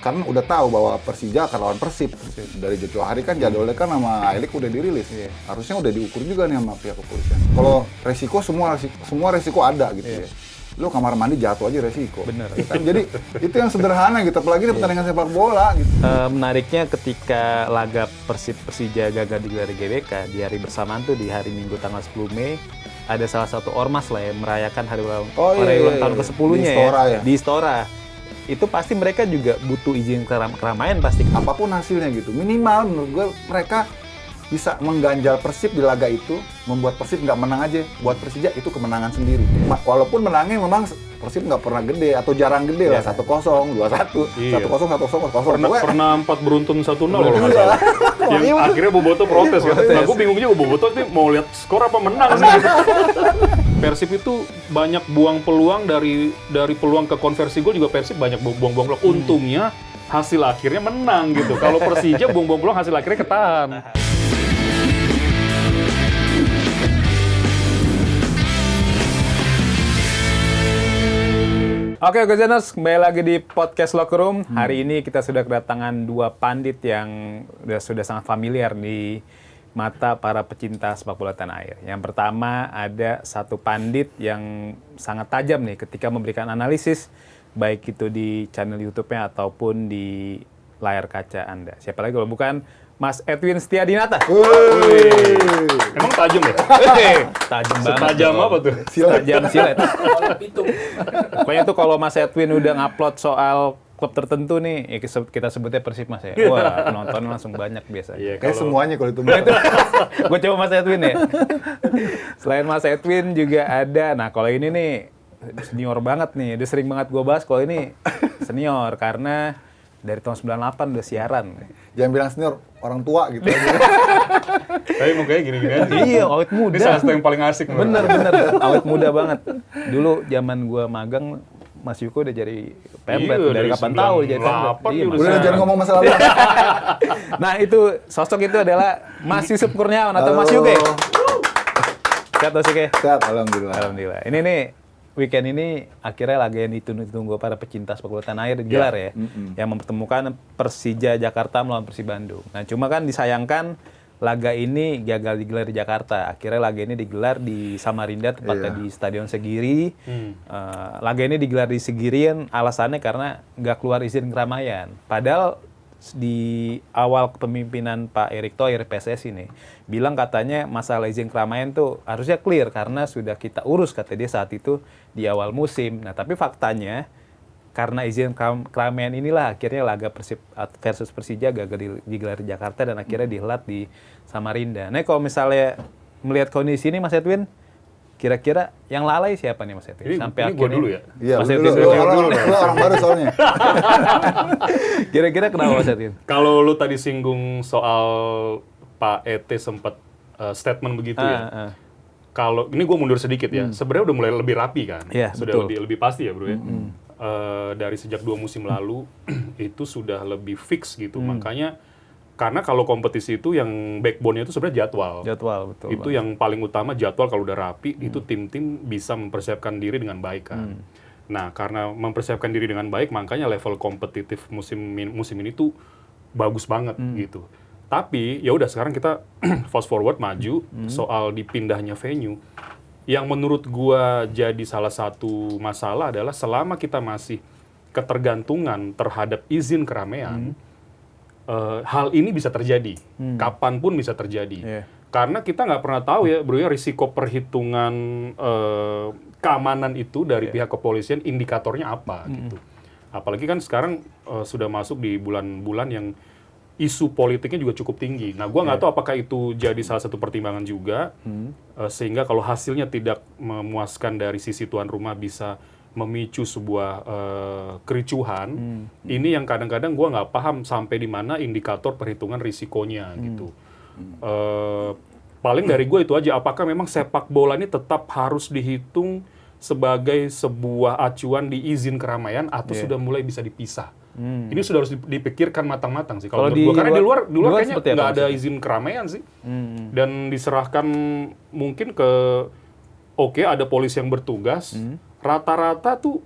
karena udah tahu bahwa Persija akan lawan Persib. Dari jauh hari kan jadwalnya kan sama A-League udah dirilis. Harusnya udah diukur juga nih sama pihak kepolisian. Kalau resiko semua resiko ada gitu ya. Lu kamar mandi jatuh aja resiko. Bener. Kan? Jadi itu yang sederhana gitu, apalagi di pertandingan sepak bola gitu. Menariknya ketika laga Persija gagal digelar di GBK di hari bersamaan tuh di hari Minggu tanggal 10 Mei ada salah satu ormas lah yang merayakan hari ulang tahun ke-10-nya di Istora. Itu pasti mereka juga butuh izin keramaian pasti. Apapun hasilnya gitu, minimal menurut gue mereka bisa mengganjal Persib di laga itu, membuat Persib nggak menang aja, buat Persija itu kemenangan sendiri. Walaupun menangnya memang Persib nggak pernah gede atau jarang gede lah, 1-0, 2-1, 1-0, 1-0. Pernah 4 beruntun 1-0 kalau nggak salah. Yang akhirnya Boboto protes kan. Nah, gue bingung juga Boboto itu mau lihat skor apa menang sih. Persib itu banyak buang peluang dari peluang ke konversi gol juga Persib banyak buang-buang peluang. Untungnya hasil akhirnya menang gitu. Kalau Persija buang-buang peluang hasil akhirnya ketahan. Oke, Gozeners, kembali lagi di Podcast Locker Room. Hari ini kita sudah kedatangan dua pandit yang sudah sangat familiar di mata para pecinta sepak bola tanah air. Yang pertama ada satu pandit yang sangat tajam nih ketika memberikan analisis, baik itu di channel YouTube-nya ataupun di layar kaca Anda. Siapa lagi kalau bukan Mas Edwin Setiadinata. Emang tajam ya? Tajam banget. Tajam apa tuh? Tajam silet. Pokoknya tuh kalau Mas Edwin udah ngupload soal klub tertentu nih, ya kita sebutnya Persib Mas ya. Wah, penonton langsung banyak biasanya. Iya, Kayak semuanya kalau itu. Gue coba Mas Edwin ya. Selain Mas Edwin juga ada, nah kalau ini nih senior banget nih, udah sering banget gue bahas kalau ini senior karena dari tahun 98 udah siaran. Jangan bilang senior, orang tua gitu aja. Tapi mukanya gini-gini aja. Iya, awet muda. Ini salah satu yang paling asik. Bener, awet muda banget. Dulu zaman gua magang, Mas Yuko udah jadi pemret. Iya, dari kapan tahu jadi pemret. Iya, Udah jangan ngomong masalah lalu. Nah itu, sosok itu adalah Mas Yusuf Kurniawan atau Mas Yuke. Sehat Mas Yuke? Sehat, alhamdulillah. Alhamdulillah. Ini nih, weekend ini akhirnya laga yang ditunggu-tunggu para pecinta sepak bola tanah air digelar ya. Yang mempertemukan Persija Jakarta melawan Persib Bandung. Nah cuma kan disayangkan laga ini gagal digelar di Jakarta. Akhirnya laga ini digelar di Samarinda, tepatnya di Stadion Segiri. Laga ini digelar di Segirian alasannya karena nggak keluar izin keramaian. Padahal di awal kepemimpinan Pak Erick Thohir PSSI nih, bilang katanya masalah izin keramaian tuh harusnya clear karena sudah kita urus, kata dia saat itu di awal musim. Nah tapi faktanya karena izin keramaian inilah akhirnya laga Persib versus Persija gagal digelar di Jakarta dan akhirnya dihelat di Samarinda. Nah kalau misalnya melihat kondisi ini Mas Edwin, kira-kira yang lalai siapa nih Mas Edwin? Sampai ini gue dulu ya? Iya, Mas lu orang baru soalnya. Kira-kira kenapa Mas Edwin? Kalau lu tadi singgung soal Pak ET sempat statement begitu ya. Kalau ini gue mundur sedikit ya. Sebenarnya udah mulai lebih rapi kan. Iya, sudah lebih pasti ya, Bro ya. Dari sejak 2 musim lalu itu sudah lebih fix gitu. Makanya karena kalau kompetisi itu yang backbone-nya itu sebenarnya jadwal. Jadwal, betul. Itu yang paling utama, jadwal. Kalau udah rapi, itu tim-tim bisa mempersiapkan diri dengan baik kan. Nah, karena mempersiapkan diri dengan baik, makanya level kompetitif musim ini tuh bagus banget gitu. Tapi ya udah sekarang kita fast forward maju soal dipindahnya venue. Yang menurut gua jadi salah satu masalah adalah selama kita masih ketergantungan terhadap izin keramaian, hal ini bisa terjadi, kapanpun bisa terjadi. Karena kita nggak pernah tahu ya, Bro ya, risiko perhitungan keamanan itu dari pihak kepolisian, indikatornya apa gitu. Apalagi kan sekarang sudah masuk di bulan-bulan yang isu politiknya juga cukup tinggi. Nah, gua nggak tahu apakah itu jadi salah satu pertimbangan juga, sehingga kalau hasilnya tidak memuaskan dari sisi tuan rumah bisa memicu sebuah kericuhan. Ini yang kadang-kadang gue nggak paham sampai di mana indikator perhitungan risikonya gitu. Paling dari gue itu aja, apakah memang sepak bola ini tetap harus dihitung sebagai sebuah acuan di izin keramaian atau sudah mulai bisa dipisah? Ini sudah harus dipikirkan matang-matang sih kalau menurut gue, karena di luar kayaknya nggak ada izin keramaian sih, dan diserahkan mungkin ke ada polisi yang bertugas. Rata-rata tuh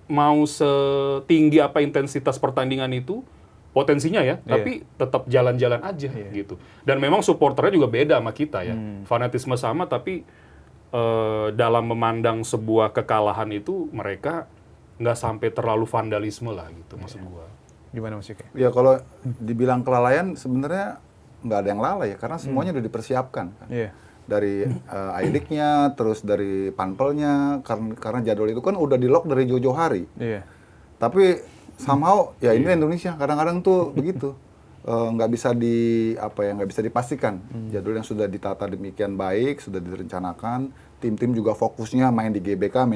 mau setinggi apa intensitas pertandingan itu, potensinya ya, tapi tetap jalan-jalan aja gitu. Dan memang supporternya juga beda sama kita ya. Fanatisme sama, tapi dalam memandang sebuah kekalahan itu mereka nggak sampai terlalu vandalisme lah gitu maksud gua. Gimana Mas Yuke? Ya kalau dibilang kelalaian sebenarnya nggak ada yang lalai ya, karena semuanya udah dipersiapkan kan. Iya. Dari I-League-nya, terus dari panpelnya, karena jadwal itu kan udah di-lock dari jauh-jauh hari. Iya. Tapi somehow ya ini Indonesia kadang-kadang tuh begitu, nggak bisa nggak bisa dipastikan. Jadwal yang sudah ditata demikian baik, sudah direncanakan, tim-tim juga fokusnya main di GBK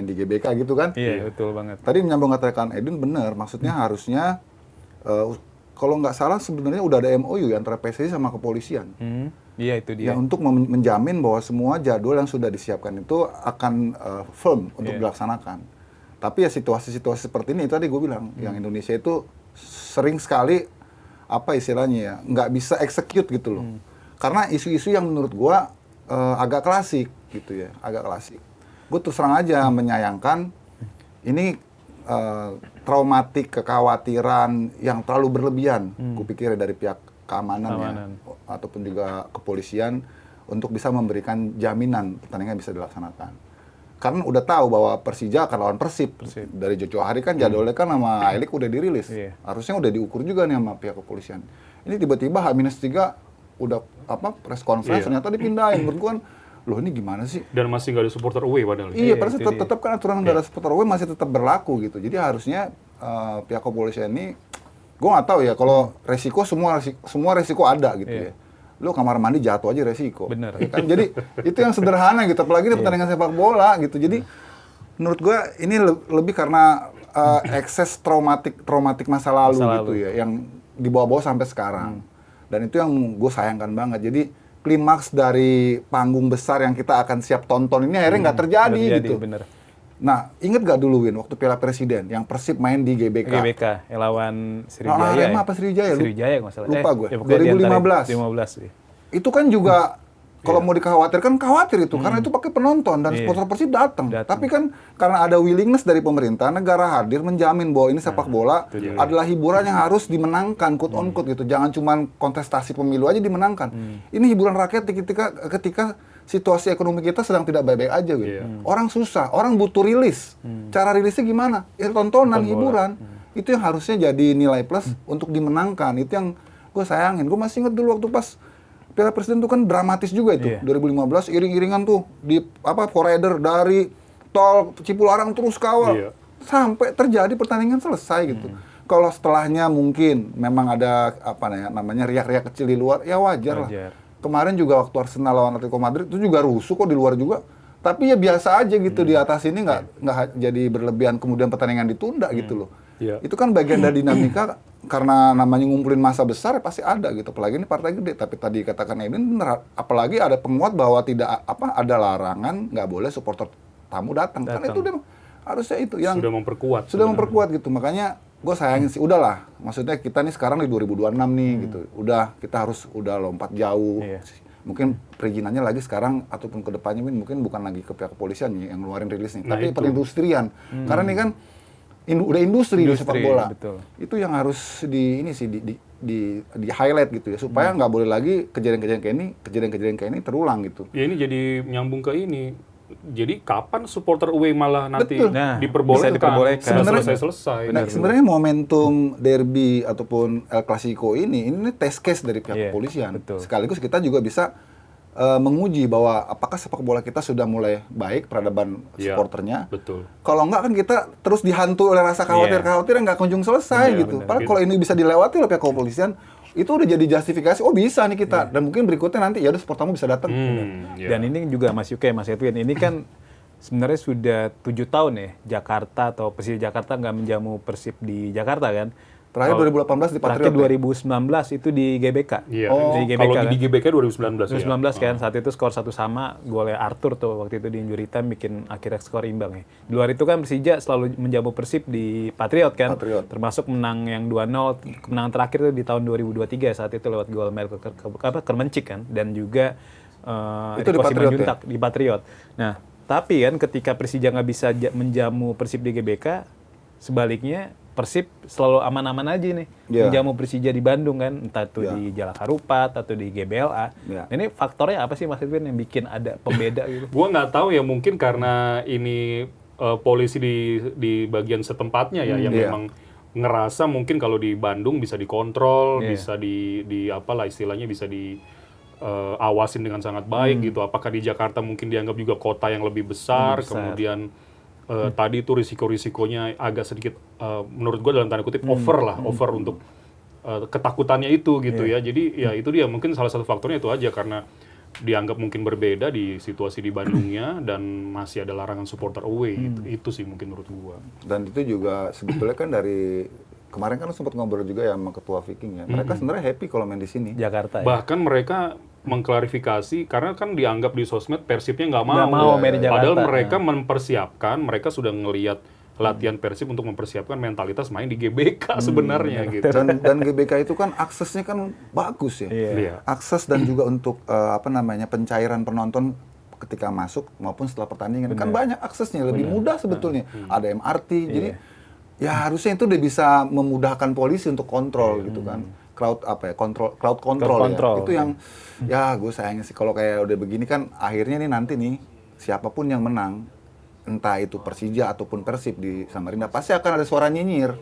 gitu kan. Iya, betul banget. Tadi menyambung katakan Edwin benar, maksudnya harusnya kalau nggak salah sebenarnya udah ada MOU ya antara PSSI sama kepolisian. Iya, itu dia. Ya untuk menjamin bahwa semua jadwal yang sudah disiapkan itu akan firm untuk dilaksanakan. Tapi ya situasi-situasi seperti ini tadi gue bilang, yang Indonesia itu sering sekali apa istilahnya ya, nggak bisa execute gitu loh. Karena isu-isu yang menurut gue agak klasik gitu ya, agak klasik. Gue terus terang aja menyayangkan ini traumatik, kekhawatiran yang terlalu berlebihan, gue pikir dari pihak keamanan ya, ataupun juga kepolisian untuk bisa memberikan jaminan pertandingan bisa dilaksanakan. Karena udah tahu bahwa Persija akan lawan Persib. Dari jauh-jauh hari kan jadwalnya kan sama I-League udah dirilis. Harusnya udah diukur juga nih sama pihak kepolisian. Ini tiba-tiba H-3 udah press conference ternyata dipindahin. Menurut gua kan, loh ini gimana sih? Dan masih nggak ada supporter away padahal. Iya, padahal tetap kan aturan dari supporter away masih tetap berlaku gitu. Jadi harusnya pihak kepolisian ini, gue nggak tahu ya kalau resiko semua resiko ada gitu ya. Lu kamar mandi jatuh aja resiko. Bener. Ya kan? Jadi itu yang sederhana gitu, apalagi di pertandingan sepak bola gitu. Jadi menurut gue ini lebih karena ekses traumatik masa lalu gitu ya, yang dibawa-bawa sampai sekarang. Dan itu yang gue sayangkan banget. Jadi klimaks dari panggung besar yang kita akan siap tonton ini akhirnya nggak terjadi gitu. Bener. Nah, inget gak dulu Win, waktu Piala Presiden yang Persib main di GBK? GBK, lawan Sriwijaya. Arema apa Sriwijaya? Sriwijaya nggak salah. Lupa gue. Ya, 2015. 2015. Sih. Itu kan juga kalau mau dikhawatirkan khawatir itu karena itu pakai penonton dan supporter Persib datang. Tapi kan karena ada willingness dari pemerintah, negara hadir menjamin bahwa ini sepak bola adalah hiburan yang harus dimenangkan quote on quote gitu. Jangan cuma kontestasi pemilu aja dimenangkan. Ini hiburan rakyat ketika situasi ekonomi kita sedang tidak baik-baik aja gitu. Orang susah, orang butuh rilis. Cara rilisnya gimana? Ya tontonan, hiburan. Itu yang harusnya jadi nilai plus untuk dimenangkan. Itu yang gue sayangin. Gue masih inget dulu waktu pas Piala Presiden itu kan dramatis juga itu. 2015 iring-iringan tuh di forader dari tol Cipularang terus kawal sampai terjadi pertandingan selesai gitu. Kalau setelahnya mungkin memang ada riak-riak kecil di luar, ya wajar lah. Kemarin juga waktu Arsenal lawan Atletico Madrid itu juga rusuh kok di luar juga. Tapi ya biasa aja gitu di atas ini nggak jadi berlebihan kemudian pertandingan ditunda gitu loh. Itu kan bagian dari dinamika karena namanya ngumpulin massa besar ya pasti ada gitu. Apalagi ini partai gede. Tapi tadi katakan Edwin benar. Apalagi ada penguat bahwa tidak ada larangan nggak boleh supporter tamu datang. Kan itu harusnya itu yang sudah memperkuat gitu. Makanya gue sayangin sih udahlah. Maksudnya kita nih sekarang di 2026 nih gitu. Udah kita harus lompat jauh. Mungkin perizinannya lagi sekarang ataupun ke depannya mungkin bukan lagi ke pihak kepolisian yang ngeluarin rilis nih, tapi perindustrian. Karena ini kan udah industri di sepak bola. Betul. Itu yang harus di highlight gitu ya, supaya nggak boleh lagi kejadian-kejadian kayak ini terulang gitu. Ya ini jadi nyambung ke ini. Jadi kapan supporter away malah nanti bisa diperbolehkan. Selesai. Sebenarnya momentum derby ataupun El Clasico ini test case dari pihak kepolisian. Sekaligus kita juga bisa menguji bahwa apakah sepak bola kita sudah mulai baik peradaban supporternya. Kalau enggak kan kita terus dihantui oleh rasa khawatir yang nggak kunjung selesai gitu. Padahal kalau ini bisa dilewati oleh pihak kepolisian, itu udah jadi justifikasi, bisa nih kita. Dan mungkin berikutnya nanti ya udah supporter tamu bisa datang. Dan ini juga Mas Yuke, Mas Edwin, ini kan sebenarnya sudah 7 tahun ya Jakarta atau Persija Jakarta nggak menjamu Persib di Jakarta kan. Terakhir 2018 di Patriot. Terakhir 2019 itu di GBK. Di GBK kalau kan? Di GBK 2019 kan, saat itu skor 1-1, golnya Arthur tuh waktu itu di injury time bikin akhirnya skor imbang ya. Di luar itu kan Persija selalu menjamu Persib di Patriot kan. Termasuk menang yang 2-0, kemenangan terakhir itu di tahun 2023 saat itu lewat gol Mel Kermencik kan, dan juga itu di Patriot ya? Di Patriot. Nah, tapi kan ketika Persija nggak bisa menjamu Persib di GBK, sebaliknya Persib selalu aman-aman aja nih menjamu Persija di Bandung kan, entah itu di Jalak Harupat atau di GBLA. Ini faktornya apa sih Mas Edwin yang bikin ada pembeda gitu? Gua nggak tahu ya, mungkin karena ini polisi di bagian setempatnya ya yang memang ngerasa mungkin kalau di Bandung bisa dikontrol, bisa di apalah istilahnya, bisa awasin dengan sangat baik gitu. Apakah di Jakarta mungkin dianggap juga kota yang lebih besar. Kemudian tadi itu risiko-risikonya agak sedikit menurut gue dalam tanda kutip over untuk ketakutannya itu gitu ya. Jadi ya itu dia mungkin salah satu faktornya itu aja, karena dianggap mungkin berbeda di situasi di Bandungnya dan masih ada larangan supporter away gitu. Itu sih mungkin menurut gua. Dan itu juga sebetulnya kan dari kemarin kan sempat ngobrol juga ya sama ketua Viking ya. Mereka sebenarnya happy kalau main di sini. Jakarta. Bahkan mereka mengklarifikasi karena kan dianggap di sosmed Persibnya nggak mau main di Jakarta. Padahal mereka mempersiapkan, mereka sudah ngelihat latihan Persib untuk mempersiapkan mentalitas main di GBK sebenarnya gitu. Dan GBK itu kan aksesnya kan bagus ya. Iya. Akses dan juga untuk pencairan penonton ketika masuk maupun setelah pertandingan kan banyak aksesnya, lebih mudah sebetulnya. Ada MRT, jadi ya harusnya itu udah bisa memudahkan polisi untuk kontrol gitu kan. Crowd control ya. Itu yang ya gue sayangnya sih kalau kayak udah begini kan akhirnya nih nanti nih siapapun yang menang, entah itu Persija ataupun Persib di Samarinda, pasti akan ada suara nyinyir.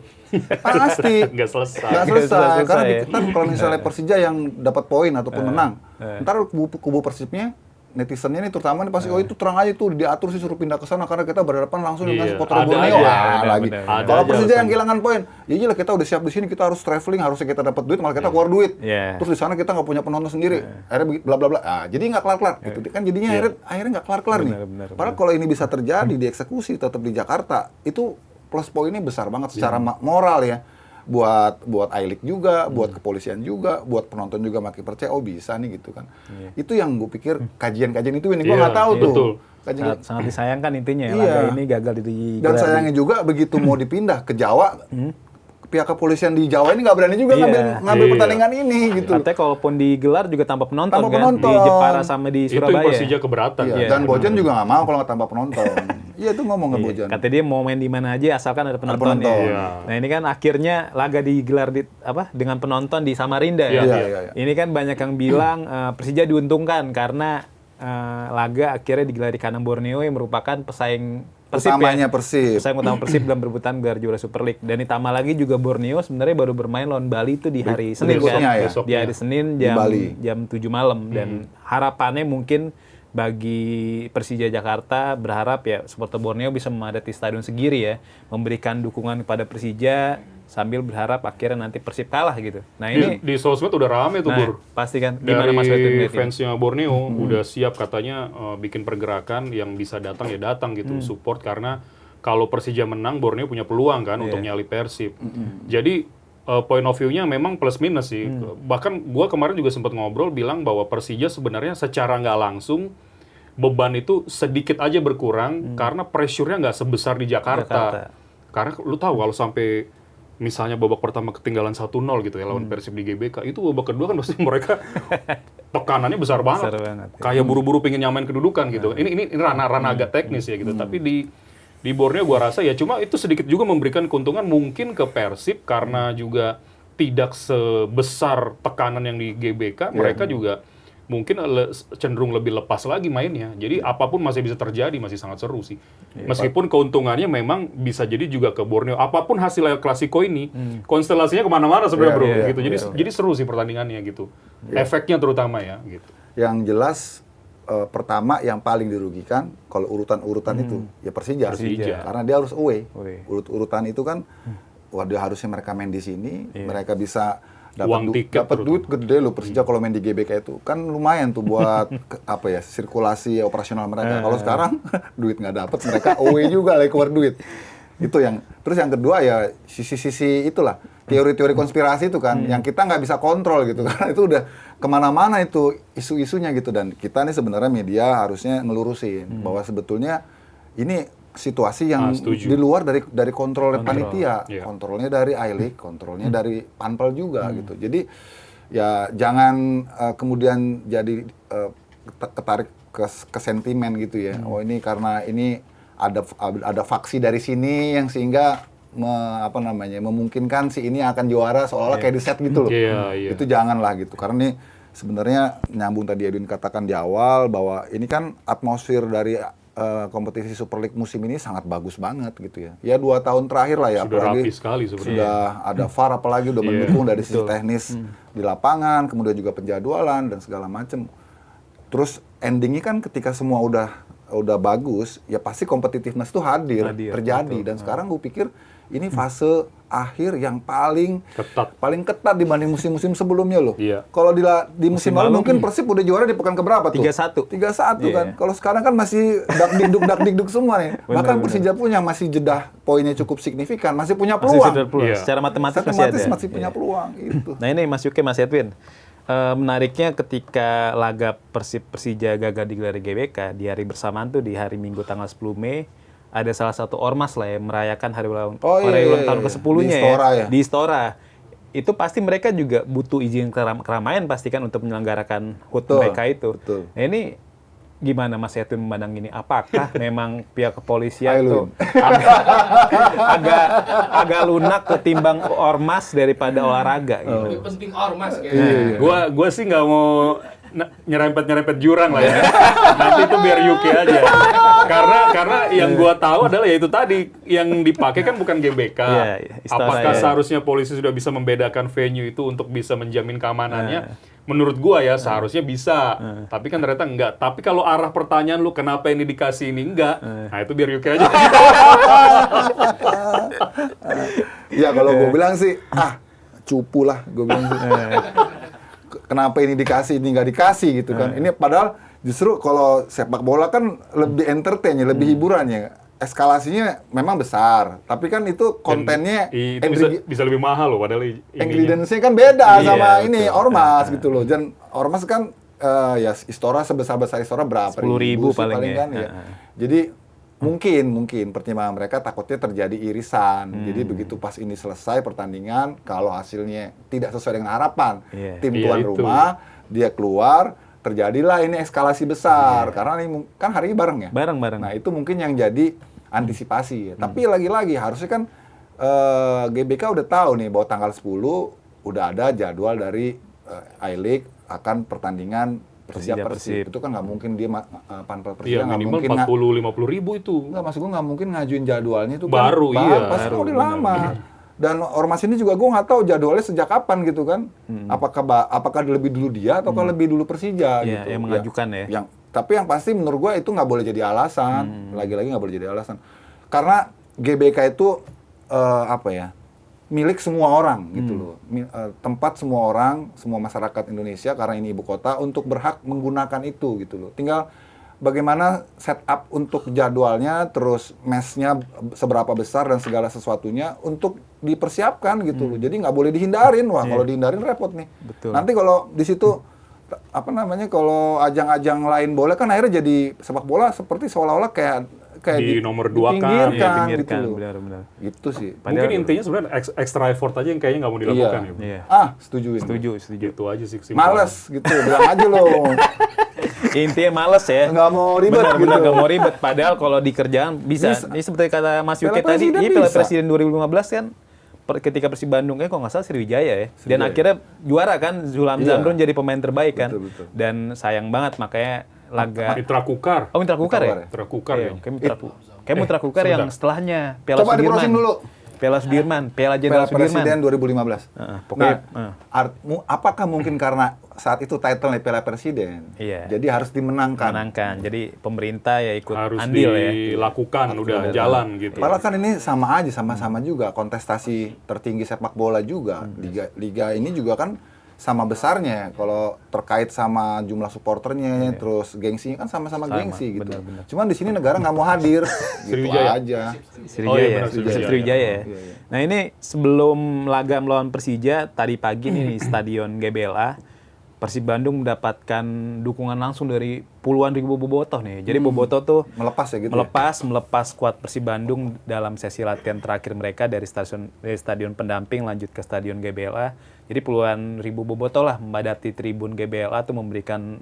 Pasti. Nggak selesai. Nggak selesai. Karena kan kalau misalnya Persija yang dapat poin ataupun menang, ntar kubu Persibnya, netizennya nih terutama nih pasti, oh itu terang aja tuh diatur sih suruh pindah ke sana karena kita berhadapan langsung dengan supporter Borneo. Lagi. Kalau Persija yang kehilangan poin, ya iyalah kita udah siap di sini, kita harus traveling, harusnya kita dapat duit, malah kita keluar duit. Terus di sana kita nggak punya penonton sendiri. Akhirnya bla bla bla. Jadi nggak kelar-kelar. Gitu kan jadinya akhirnya nggak kelar-kelar nih. Padahal kalau ini bisa terjadi dieksekusi tetap di Jakarta, itu plus poinnya besar banget secara moral ya. Buat I-League juga, buat kepolisian juga, buat penonton juga makin percaya, oh bisa nih gitu kan. Itu yang gue pikir kajian-kajian itu ini gue nggak tahu tuh. Sangat disayangkan intinya ya, laga ini gagal Dan sayangnya juga begitu mau dipindah ke Jawa, pihak kepolisian di Jawa ini nggak berani juga ngambil pertandingan ini gitu. Artinya kalaupun digelar juga tanpa penonton kan, di Jepara sama di Surabaya. Itu Persija keberatan. Dan Bojan juga nggak mau kalau nggak tanpa penonton. Iya itu ngomong ke Bojan. Kata dia mau main di mana aja asalkan ada penonton. Nah ini kan akhirnya laga digelar dengan penonton di Samarinda ya. Ini kan banyak yang bilang Persija diuntungkan karena laga akhirnya digelar di kandang Borneo yang merupakan pesaing utamanya Persib. Pesaing utama Persib dalam berebutan gelar juara Super League. Dan ditambah lagi juga Borneo sebenarnya baru bermain lawan Bali itu di hari Senin kan. Di hari Senin jam 7 malam. Dan harapannya mungkin bagi Persija Jakarta berharap ya supporter Borneo bisa memadati stadion Segiri ya, memberikan dukungan kepada Persija sambil berharap akhirnya nanti Persib kalah gitu. Nah ini di sosmed udah rame tuh Bur. Pasti kan. Gimana Mas Dari fansnya Borneo udah siap katanya bikin pergerakan yang bisa datang ya datang gitu support, karena kalau Persija menang Borneo punya peluang kan untuk nyali Persib. Jadi point of view-nya memang plus minus sih. Bahkan gua kemarin juga sempat ngobrol bilang bahwa Persija sebenarnya secara nggak langsung beban itu sedikit aja berkurang karena pressure-nya nggak sebesar di Jakarta. Karena lu tahu kalau sampai misalnya babak pertama ketinggalan 1-0 gitu ya lawan Persib di GBK, itu babak kedua kan pasti mereka tekanannya besar banget. Kayak buru-buru pengen nyamain kedudukan gitu. Ini ranah agak teknis ya gitu. Tapi di Borneo gua rasa ya cuma itu sedikit juga memberikan keuntungan mungkin ke Persib karena juga tidak sebesar tekanan yang di GBK, mereka juga mungkin cenderung lebih lepas lagi mainnya. Jadi apapun masih bisa terjadi, masih sangat seru sih. Meskipun keuntungannya memang bisa jadi juga ke Borneo. Apapun hasil Klasiko ini, konstelasinya kemana-mana sebenarnya bro. Gitu. Jadi seru sih pertandingannya gitu. Efeknya terutama ya gitu. Yang jelas pertama yang paling dirugikan kalau urutan-urutan itu ya Persija. Karena dia harus away. Urutan itu kan, waduh harusnya mereka main di sini, mereka bisa dapat duit gede loh Persija kalau main di GBK itu kan lumayan tuh buat sirkulasi operasional mereka. Kalau sekarang duit nggak dapat, mereka away juga lagi keluar duit. Itu yang terus yang kedua ya sisi-sisi itulah teori-teori konspirasi itu kan yang kita nggak bisa kontrol gitu kan, itu udah kemana-mana itu isu-isunya gitu. Dan kita nih sebenarnya media harusnya ngelurusin bahwa sebetulnya ini situasi yang di luar dari kontrol panitia, kontrolnya dari I-League, kontrolnya dari Panpel juga gitu. Jadi ya jangan kemudian jadi ketarik ke sentimen gitu ya. Oh ini karena ini ada faksi dari sini yang sehingga memungkinkan si ini akan juara seolah-olah kayak di set gitu loh. Iya. Itu janganlah gitu. Karena nih sebenarnya nyambung tadi Edwin katakan di awal bahwa ini kan atmosfer dari kompetisi Super League musim ini sangat bagus banget gitu ya. Ya 2 tahun terakhir lah ya. Sudah apalagi rapi sekali sebenarnya. sudah ada VAR apalagi udah mendukung dari sisi teknis di lapangan, kemudian juga penjadwalan dan segala macam. Terus endingnya kan ketika semua udah bagus, ya pasti competitiveness itu hadir terjadi. Dan sekarang gue pikir ini fase akhir yang paling ketat dibanding musim-musim sebelumnya loh. Iya. Kalau di musim lalu mungkin Persib udah juara di pekan keberapa tuh? 3-1. 3-1 kan. Kalau sekarang kan masih dak-dikduk semua nih. Bahkan Persija pun yang masih jedah poinnya cukup signifikan, masih punya peluang. Iya. Secara matematis Masih punya peluang itu. Nah ini Mas Yuke, Mas Edwin, menariknya ketika laga Persija gagal digelar di GBK di hari bersamaan tuh di hari Minggu tanggal 10 Mei ada salah satu ormas lah yang merayakan hari ulang tahun ke-10-nya di Istora. Itu pasti mereka juga butuh izin keramaian pasti kan untuk menyelenggarakan HUT mereka itu. Betul. Nah ini gimana Mas Edwin memandang ini? Apakah memang pihak kepolisian tuh agak lunak ketimbang ormas daripada olahraga gitu? Lebih penting ormas kayaknya. Gua sih nggak mau nyerempet jurang lah ya. Nanti itu biar Yuki aja. Karena yang gua tahu adalah ya itu tadi yang dipakai kan bukan GBK. Apakah seharusnya polisi sudah bisa membedakan venue itu untuk bisa menjamin keamanannya? Menurut gua ya seharusnya bisa. Tapi kan ternyata enggak. Tapi kalau arah pertanyaan lu kenapa ini dikasih ini enggak? Nah itu biar Yuki aja. Ya kalau gue bilang sih, cupu lah gue bilang sih. Kenapa ini dikasih, ini nggak dikasih gitu kan. Ini padahal justru kalau sepak bola kan lebih entertain ya, lebih hiburan ya. Eskalasinya memang besar, tapi kan itu kontennya itu bisa lebih mahal loh padahal ingredients-nya kan beda sama ini ormas gitu loh. Dan ormas kan ya Istora sebesar-besar Istora berapa 10.000 paling kan ya. Jadi mungkin pertimbangan mereka takutnya terjadi irisan. Jadi begitu pas ini selesai pertandingan, kalau hasilnya tidak sesuai dengan harapan tim tuan rumah, dia keluar, terjadilah ini eskalasi besar. Karena ini kan hari ini bareng ya. Bareng. Nah itu mungkin yang jadi antisipasi. Tapi lagi-lagi harusnya kan GBK udah tahu nih bahwa tanggal 10 udah ada jadwal dari I-League akan pertandingan Persib. Itu kan nggak mungkin dia panpel Persija nggak mungkin 40-50 ribu itu. Nggak, maksud gue nggak mungkin ngajuin jadwalnya itu baru kan, pasti udah lama. Dan ormas ini juga gue nggak tahu jadwalnya sejak kapan gitu kan. Apakah lebih dulu dia atau lebih dulu Persija gitu. Yang mengajukan ya. Tapi yang pasti menurut gue itu nggak boleh jadi alasan. Lagi-lagi nggak boleh jadi alasan. Karena GBK itu milik semua orang gitu loh. Tempat semua orang, semua masyarakat Indonesia karena ini ibu kota untuk berhak menggunakan itu gitu loh. Tinggal bagaimana setup untuk jadwalnya, terus mesnya seberapa besar dan segala sesuatunya untuk dipersiapkan gitu loh. Jadi nggak boleh dihindarin. Wah, kalau dihindarin repot nih. Betul. Nanti kalau di situ kalau ajang-ajang lain boleh kan akhirnya jadi sepak bola seperti seolah-olah kayak di nomor 2 pinggirkan gitu loh. Benar. Gitu sih. Mungkin intinya sebenarnya extra effort aja yang kayaknya nggak mau dilakukan ya. Iya. Setuju. Itu aja sih. Males gitu, bilang aja loh. Intinya males ya. Nggak mau ribet Benar, gitu. nggak mau ribet. Padahal kalau di kerjaan bisa. Ini seperti kata Mas Yuke tadi, Piala Presiden 2015 kan ketika Persib Bandung kok nggak salah Sriwijaya ya. Dan akhirnya juara kan, Zulam Zamrun jadi pemain terbaik kan. Betul. Dan sayang banget makanya laga Mitra Kukar. Oh, Mitra Kukar ya? Mitra Kukar ya. Kayak Mitra Kukar yang setelahnya Piala Coba Sudirman. diprosin dulu. Piala Sudirman, Piala Jenderal Sudirman. Presiden 2015. Pokoknya apakah mungkin karena saat itu title-nya Piala Presiden? Iya. Jadi harus dimenangkan. Jadi pemerintah ya ikut harus andil ya. dilakukan, udah jalan gitu. Padahal kan ini sama juga kontestasi tertinggi sepak bola juga. Liga ini juga kan sama besarnya kalau terkait sama jumlah supporternya, terus gengsinya kan sama-sama gengsi gitu. Benar. Cuman di sini negara nggak mau hadir, gitu aja. Sriwijaya. Nah ini sebelum laga melawan Persija tadi pagi nih di Stadion GBLA, Persib Bandung mendapatkan dukungan langsung dari puluhan ribu bobotoh nih. Jadi bobotoh tuh melepas ya gitu. Melepas skuad Persib Bandung dalam sesi latihan terakhir mereka dari stadion pendamping lanjut ke Stadion GBLA. Jadi puluhan ribu bobotoh lah membadati tribun GBLA tuh memberikan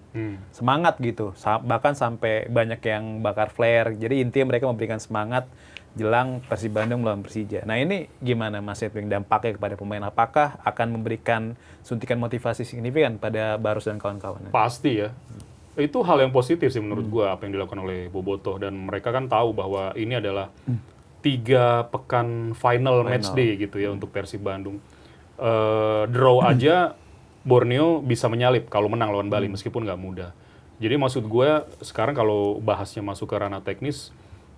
semangat gitu. Bahkan sampai banyak yang bakar flare. Jadi intinya mereka memberikan semangat jelang Persib Bandung melawan Persija. Nah ini gimana Mas Edwin dampaknya kepada pemain? Apakah akan memberikan suntikan motivasi signifikan pada Barus dan kawan-kawan? Pasti ya. Itu hal yang positif sih menurut gua apa yang dilakukan oleh Bobotoh, dan mereka kan tahu bahwa ini adalah 3 pekan final match day gitu ya untuk Persib Bandung. Draw aja Borneo bisa menyalip kalau menang lawan Bali meskipun nggak mudah. Jadi maksud gue sekarang kalau bahasnya masuk ke ranah teknis,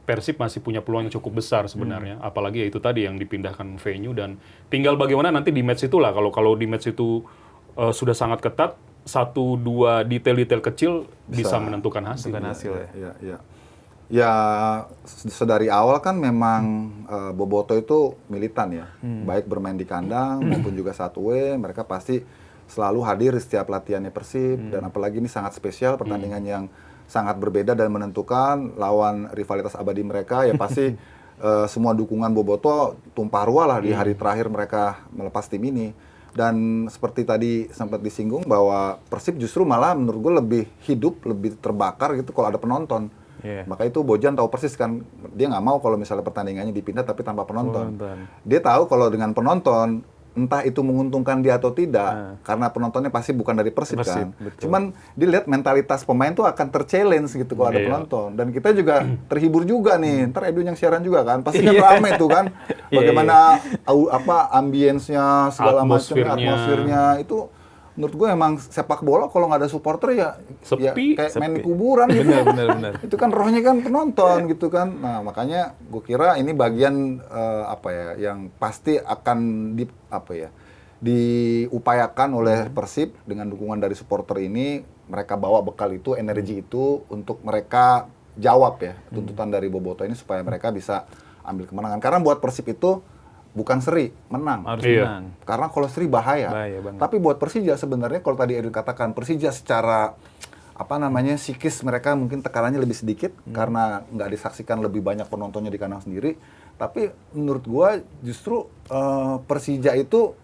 Persib masih punya peluang yang cukup besar sebenarnya. Apalagi ya itu tadi yang dipindahkan venue, dan tinggal bagaimana nanti di match itulah. Kalau di match itu sudah sangat ketat, 1-2 detail-detail kecil bisa menentukan hasil. Ya, sedari awal kan memang Bobotoh itu militan ya. Baik bermain di kandang maupun juga 1W, mereka pasti selalu hadir di setiap latihannya Persib. Dan apalagi ini sangat spesial, pertandingan yang sangat berbeda dan menentukan lawan rivalitas abadi mereka, ya pasti semua dukungan Bobotoh tumpah ruah lah di hari terakhir mereka melepas tim ini. Dan seperti tadi sempat disinggung bahwa Persib justru malah menurut gue lebih hidup, lebih terbakar gitu kalau ada penonton. Maka itu Bojan tahu persis kan, dia nggak mau kalau misalnya pertandingannya dipindah tapi tanpa penonton. Dia tahu kalau dengan penonton, entah itu menguntungkan dia atau tidak, karena penontonnya pasti bukan dari Persib kan. Betul. Cuman dilihat mentalitas pemain tuh akan terchallenge gitu kalau ada penonton. Dan kita juga terhibur juga nih. Ntar Edwin yang siaran juga kan, pasti kan rame tuh kan. Bagaimana ambience-nya segala macam, atmosfernya itu. Menurut gue emang sepak bola kalau nggak ada supporter ya sepi, kayak main di kuburan gitu. Benar. Itu kan rohnya kan penonton gitu kan. Nah makanya gue kira ini bagian yang pasti akan diupayakan oleh Persib dengan dukungan dari supporter ini. Mereka bawa bekal itu, energi itu untuk mereka jawab ya tuntutan dari Bobotoh ini supaya mereka bisa ambil kemenangan. Karena buat Persib itu bukan seri, menang. Harus menang. Karena kalau seri bahaya. Tapi buat Persija sebenarnya kalau tadi Edwin katakan, Persija secara psikis mereka mungkin tekanannya lebih sedikit karena nggak disaksikan lebih banyak penontonnya di kandang sendiri. Tapi menurut gua justru Persija itu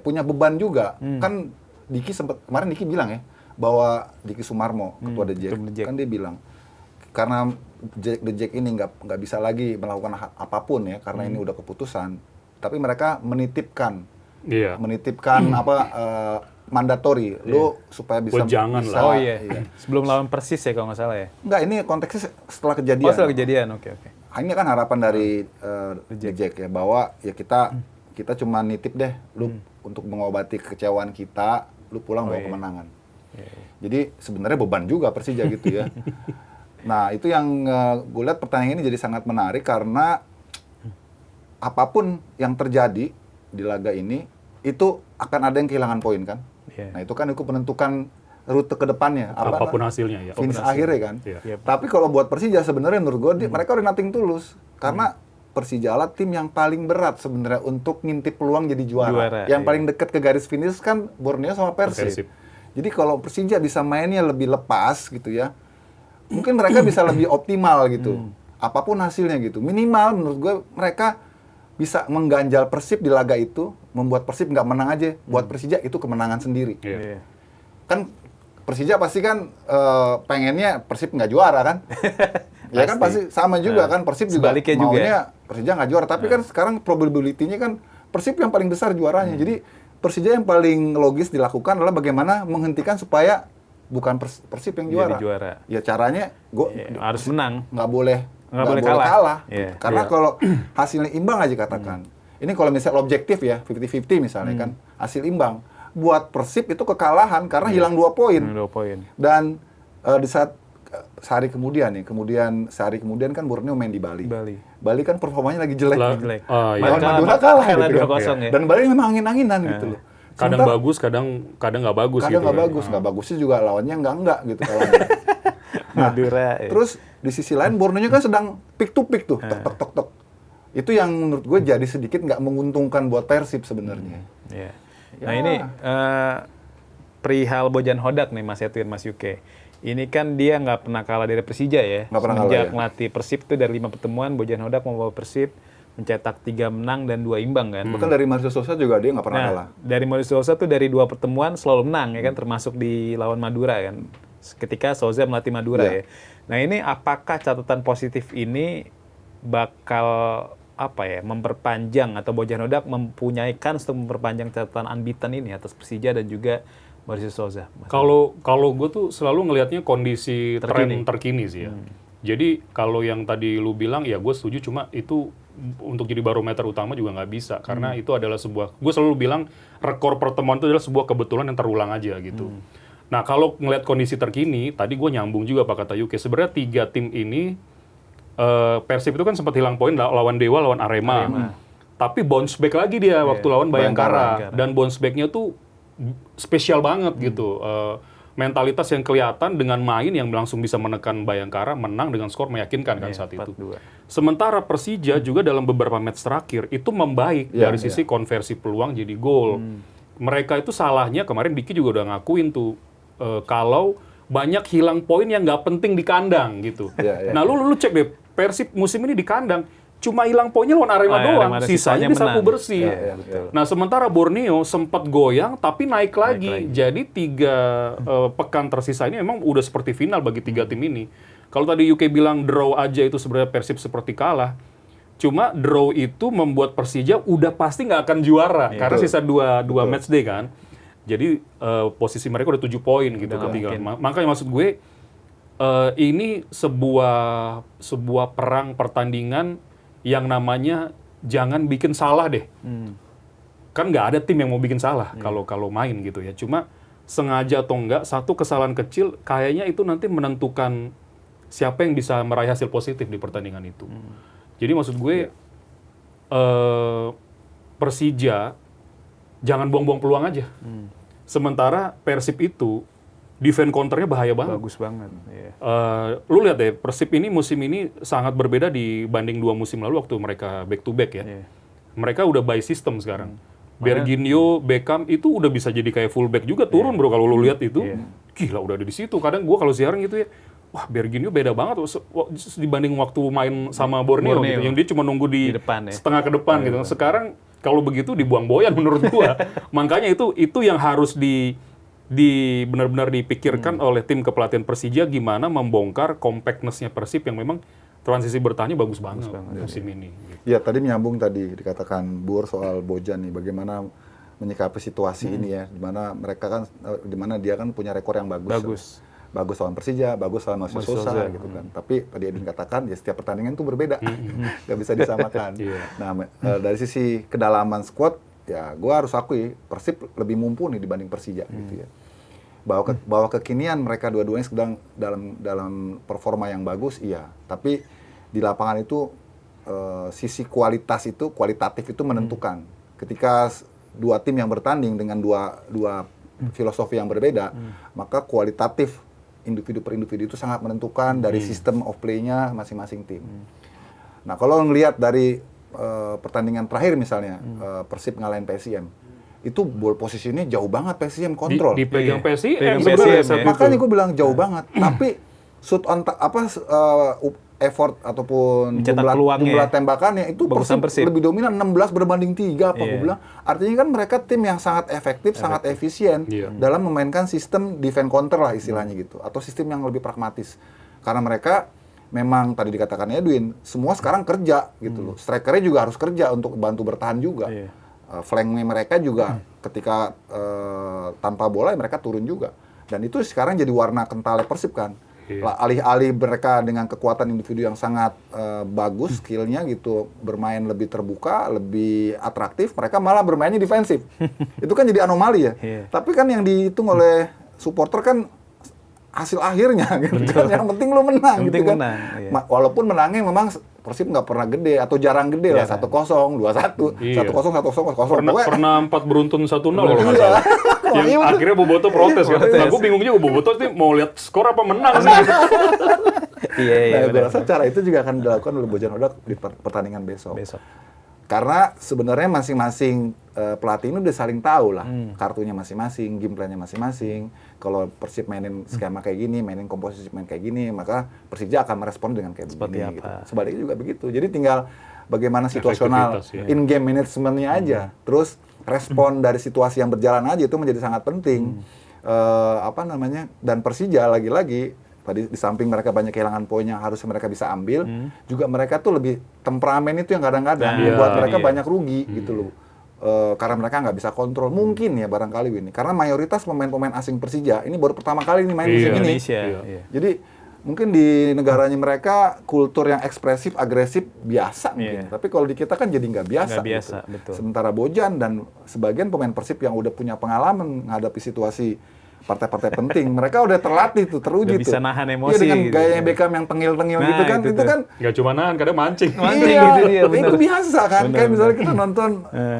punya beban juga. Kan kemarin Diki bilang ya bahwa Diki Sumarmo, ketua The Jack, kan dia bilang karena The Jack ini nggak bisa lagi melakukan apapun ya karena ini udah keputusan, tapi mereka menitipkan mandatory lo supaya bisa sebelum lawan Persis ya kalau nggak salah ya. Enggak, ini konteksnya setelah kejadian. Setelah kejadian, oke. Ini kan harapan dari The Jack ya, bahwa ya kita cuma nitip deh lu untuk mengobati kekecewaan kita, lu pulang bawa kemenangan. Jadi sebenarnya beban juga Persija gitu ya. Nah, itu yang gue lihat pertandingan ini jadi sangat menarik karena apapun yang terjadi di laga ini, itu akan ada yang kehilangan poin kan. Nah, itu kan menentukan rute ke depannya. Apapun hasilnya ya. Finish akhirnya kan. Tapi kalau buat Persija sebenarnya menurut gue, mereka udah nothing tulus. Karena Persija adalah tim yang paling berat sebenarnya untuk ngintip peluang jadi juara. Yang paling dekat ke garis finish kan Borneo sama Persib. Jadi kalau Persija bisa mainnya lebih lepas gitu ya, mungkin mereka bisa lebih optimal gitu. Apapun hasilnya gitu. Minimal menurut gue mereka bisa mengganjal Persib di laga itu, membuat Persib nggak menang aja. Buat Persija itu kemenangan sendiri. Kan Persija pasti kan pengennya Persib nggak juara kan? Ya kan pasti sama juga kan, Persib juga maunya Persija nggak juara. Tapi kan sekarang probability-nya kan Persib yang paling besar juaranya. Jadi Persija yang paling logis dilakukan adalah bagaimana menghentikan supaya bukan Persib yang juara. Ya caranya harus menang. Nggak boleh kalah. Karena kalau hasilnya imbang aja katakan. Ini kalau misalnya objektif ya, 50-50 misalnya kan, hasil imbang. Buat Persib itu kekalahan karena hilang 2 poin. Dan di saat sehari kemudian kan Borneo main di Bali. Bali kan performanya lagi jelek. Lawan Madura kalah gitu. Dan Bali memang angin-anginan gitu loh. Kadang bagus, kadang nggak bagus. Nggak bagusnya juga lawannya enggak gitu kalahnya. Madura. Terus di sisi lain Borneo kan sedang pick to pick tuh, tok. Itu yang menurut gue jadi sedikit nggak menguntungkan buat Persib sebenarnya. Nah ini perihal Bojan Hodak nih Mas Edwin, Mas Yuke. Ini kan dia nggak pernah kalah dari Persija ya. Semenjak ngelatih Persib tuh dari 5 pertemuan, Bojan Hodak membawa Persib mencetak 3 menang dan 2 imbang kan. Bahkan dari Mauricio Sousa juga dia nggak pernah kalah. Dari Mauricio Sousa tuh dari 2 pertemuan selalu menang ya kan, termasuk di lawan Madura kan. Ketika Sousa melatih Madura ya. Nah ini apakah catatan positif ini bakal memperpanjang, atau Bojanovic mempunyai kans untuk memperpanjang catatan unbeaten ini atas Persija dan juga Maurizio Souza. Kalau gue tuh selalu ngelihatnya kondisi tren terkini sih ya. Jadi kalau yang tadi lu bilang ya gue setuju, cuma itu untuk jadi barometer utama juga nggak bisa, karena itu adalah gue selalu bilang rekor pertemuan itu adalah sebuah kebetulan yang terulang aja gitu. Nah kalau ngelihat kondisi terkini, tadi gue nyambung juga Pak kata Yuke, sebenarnya 3 tim ini Persib itu kan sempat hilang poin lawan Dewa, lawan Arema. Tapi bounce back lagi dia waktu lawan Bayangkara. Dan bounce back-nya tuh spesial banget gitu. Mentalitas yang kelihatan dengan main yang langsung bisa menekan Bayangkara, menang dengan skor meyakinkan kan saat itu. 4-2. Sementara Persija juga dalam beberapa match terakhir itu membaik dari sisi konversi peluang jadi gol. Mereka itu salahnya, kemarin Diki juga udah ngakuin tuh, kalau banyak hilang poin yang nggak penting di kandang gitu. Nah lu cek deh, Persib musim ini di kandang cuma hilang poinnya lawan Arema doang, sisanya dia sapu bersih. Nah sementara Borneo sempat goyang tapi naik lagi. Jadi 3 pekan tersisa ini memang udah seperti final bagi 3 tim ini. Kalau tadi UK bilang draw aja itu sebenarnya Persib seperti kalah. Cuma draw itu membuat Persija udah pasti nggak akan juara karena sisa 2 match day kan. Jadi posisi mereka udah 7 poin gitu ketinggalan. Makanya maksud gue ini sebuah perang pertandingan yang namanya jangan bikin salah deh. Kan nggak ada tim yang mau bikin salah kalau main gitu ya. Cuma sengaja atau enggak, satu kesalahan kecil kayaknya itu nanti menentukan siapa yang bisa meraih hasil positif di pertandingan itu. Jadi maksud gue Persija jangan buang-buang peluang aja. Sementara Persib itu defense counternya bahaya banget. Bagus banget. Lu lihat deh, Persib ini musim ini sangat berbeda dibanding 2 musim lalu waktu mereka back to back ya. Mereka udah by system sekarang. Berginio, Beckham itu udah bisa jadi kayak fullback juga turun bro, kalau lu lihat itu. Gila udah ada di situ. Kadang gua kalau siaran gitu ya, wah Berginio beda banget dibanding waktu main sama Borneo. Gitu, yang dia cuma nunggu di depan, setengah ke depan gitu. Sekarang kalau begitu dibuang boyan menurut gua. Makanya itu yang harus benar-benar dipikirkan oleh tim kepelatihan Persija, gimana membongkar compactness-nya Persib yang memang transisi bertahannya bagus banget musim ini. Ya tadi menyambung tadi dikatakan Bur soal Bojan nih, bagaimana menyikapi situasi ini ya, dimana dia kan punya rekor yang bagus lawan Persija, bagus lawan Maurizio Souza gitu kan. Tapi tadi Edwin katakan ya setiap pertandingan itu berbeda, nggak bisa disamakan. Nah dari sisi kedalaman squad ya gue harus akui Persib lebih mumpuni dibanding Persija gitu ya. Bahwa kekinian mereka dua-duanya sedang dalam performa yang bagus, iya. Tapi di lapangan itu sisi kualitatif itu menentukan. Ketika 2 tim yang bertanding dengan dua filosofi yang berbeda, maka kualitatif individu per individu itu sangat menentukan dari sistem of play-nya masing-masing tim. Nah kalau ngelihat dari pertandingan terakhir misalnya Persib ngalahin PSIM, itu ball posisinya jauh banget, PSIM kontrol. Dipegang PSIM. Makanya gue bilang jauh banget. Tapi shoot on effort ataupun jumlah tembakannya itu Persib lebih dominan, 16 berbanding 3 apa gue bilang. Artinya kan mereka tim yang sangat efektif, sangat efisien dalam memainkan sistem defense counter lah istilahnya gitu, atau sistem yang lebih pragmatis. Karena mereka memang tadi dikatakan Edwin, semua sekarang kerja gitu loh. Strikernya juga harus kerja untuk bantu bertahan juga. Flanknya mereka juga ketika tanpa bola mereka turun juga. Dan itu sekarang jadi warna kentalnya Persib kan. Alih-alih mereka dengan kekuatan individu yang sangat bagus, skillnya gitu, bermain lebih terbuka, lebih atraktif, mereka malah bermainnya defensif. Itu kan jadi anomali ya. Tapi kan yang dihitung oleh supporter kan hasil akhirnya gitu kan. Yang penting lu menang gitu kan. Walaupun menangnya memang Persib nggak pernah gede atau jarang gede lah, 1-0, 2-1, 1-0, 1-0. Pernah 4 beruntun 1-0 kalau nggak salah. Yang akhirnya Boboto protes kan. Nah, gue bingung juga Boboto sih mau lihat skor apa menang sih. Nah, gue rasa cara itu juga akan dilakukan oleh Bojanovic di pertandingan besok. Karena sebenarnya masing-masing pelatih ini udah saling tahu lah kartunya masing-masing, game plan-nya masing-masing. Kalau Persib mainin skema kayak gini, mainin komposisi main kayak gini, maka Persija akan merespon dengan kayak begini. Gitu. Sebaliknya juga begitu. Jadi tinggal bagaimana situasional in-game management-nya aja. Terus respon dari situasi yang berjalan aja itu menjadi sangat penting. Dan Persija lagi-lagi Tadi di samping mereka banyak kehilangan poin yang harusnya mereka bisa ambil, juga mereka tuh lebih temperamen itu yang kadang-kadang membuat mereka banyak rugi gitu loh. Karena mereka nggak bisa kontrol. Mungkin ya barangkali ini. Karena mayoritas pemain-pemain asing Persija ini baru pertama kali ini main musim ini. Indonesia. Iya. Jadi mungkin di negaranya mereka kultur yang ekspresif, agresif biasa mungkin. Tapi kalau di kita kan jadi nggak biasa. Nggak biasa, gitu. betul. Sementara Bojan dan sebagian pemain Persib yang udah punya pengalaman menghadapi situasi partai-partai penting, mereka udah terlatih tuh, teruji Udah bisa tuh. nahan Iya, emosi dengan gitu. gayanya Beckham yang tengil-tengil Nah, gitu kan, itu itu tuh. kan Nggak cuma nahan, kadang mancing. Mancing iya, gitu dia, bener. itu biasa kan. Bener, Kayak misalnya bener. kita nonton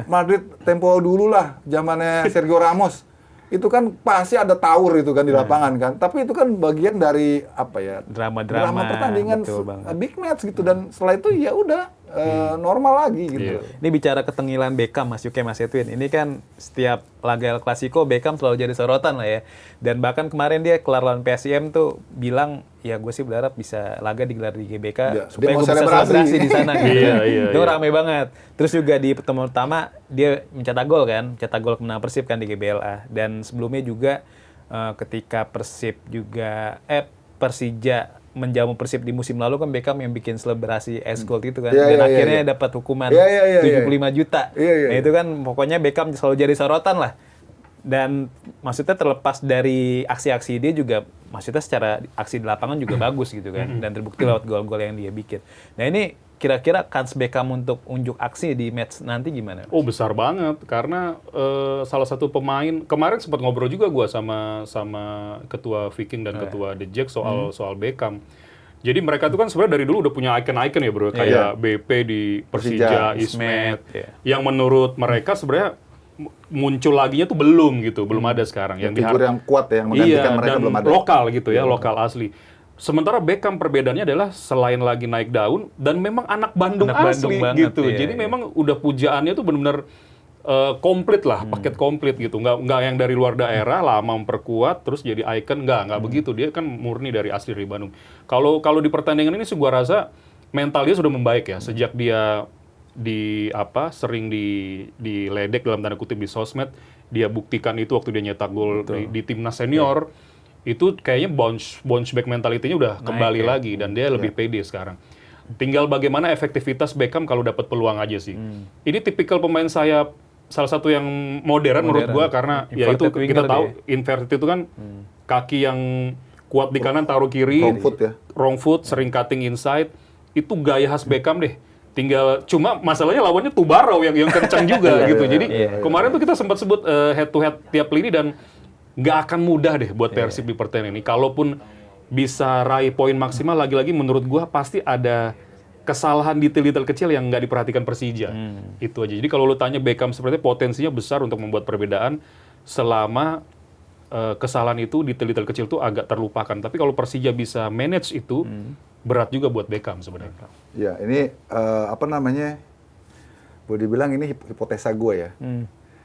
Madrid tempo dulu lah, zamannya Sergio Ramos. Itu kan pasti ada tawur itu kan di lapangan kan. Tapi itu kan bagian dari apa ya? Drama-drama, pertandingan betul banget. big match gitu, dan setelah itu ya udah normal lagi gitu. Iya. Ini bicara ketengilan Beckham, Mas Yuke, Mas Edwin. Ini kan setiap laga El Clasico Beckham selalu jadi sorotan lah ya. Dan bahkan kemarin dia kelar lawan PSM tuh bilang, ya gue sih berharap bisa laga digelar di GBK Iya, supaya dia mau gue bisa selebrasi. selebrasi di sana. Gitu. Iya. Itu rame banget. Terus juga di pertemuan utama dia mencetak gol kan, mencetak gol kemenangan Persib kan di GBLA. Dan sebelumnya juga ketika Persija menjamu Persib di musim lalu kan Beckham yang bikin selebrasi gold itu kan. Iya, Dan iya, akhirnya iya. dapat hukuman Iya, 75 juta. Iya. Nah itu kan pokoknya Beckham selalu jadi sorotan lah. Dan maksudnya terlepas dari aksi-aksi dia juga, maksudnya secara aksi di lapangan juga bagus gitu kan. Dan terbukti lewat gol-gol yang dia bikin. Nah ini kira-kira kans Beckham untuk unjuk aksi di match nanti gimana? Oh, besar banget, karena salah satu pemain kemarin sempat ngobrol juga gua sama ketua Viking dan ketua The Jack soal Beckham. Jadi mereka tuh kan sebenarnya dari dulu udah punya icon-icon ya bro, kayak BP di Persija, Ismet, yang menurut mereka sebenarnya muncul laginya tuh belum ada sekarang. Yang figur yang kuat ya, yang menggantikan mereka dan belum ada. lokal gitu ya, lokal asli. Sementara Beckham perbedaannya adalah selain lagi naik daun dan memang anak Bandung Anak asli Bandung banget, gitu. iya, Jadi iya. memang udah pujaannya tuh benar-benar komplit lah, paket komplit gitu. Nggak yang dari luar daerah lama memperkuat terus jadi icon, nggak begitu. Dia kan murni dari asli dari Bandung. Kalau di pertandingan ini sih gua rasa mental dia sudah membaik ya sejak dia sering diledek dalam tanda kutip di sosmed. Dia buktikan itu waktu dia nyetak gol di timnas senior. Itu kayaknya bounce back mentality-nya udah kembali lagi dan dia lebih pede sekarang. Tinggal bagaimana efektivitas Beckham kalau dapat peluang aja sih. Ini tipikal pemain sayap salah satu yang modern menurut gua, karena ya itu Inverted kita winger tahu dia. inverted itu kan kaki yang kuat di kanan taruh kiri, Wrong foot ya. wrong foot, sering cutting inside. Itu gaya khas Beckham deh. Tinggal cuma masalahnya lawannya Tubarau yang kencang juga gitu. Jadi kemarin tuh kita sempat sebut head to head tiap lini dan nggak akan mudah deh buat Persib di pertandingan ini. Kalaupun bisa raih poin maksimal, lagi-lagi menurut gua pasti ada kesalahan detail-detail kecil yang nggak diperhatikan Persija. Itu aja. Jadi kalau lu tanya Beckham seperti potensinya besar untuk membuat perbedaan selama kesalahan itu, detail-detail kecil itu agak terlupakan. Tapi kalau Persija bisa manage itu, berat juga buat Beckham sebenarnya. Ya, ini apa namanya? Boleh dibilang ini hipotesa gue ya.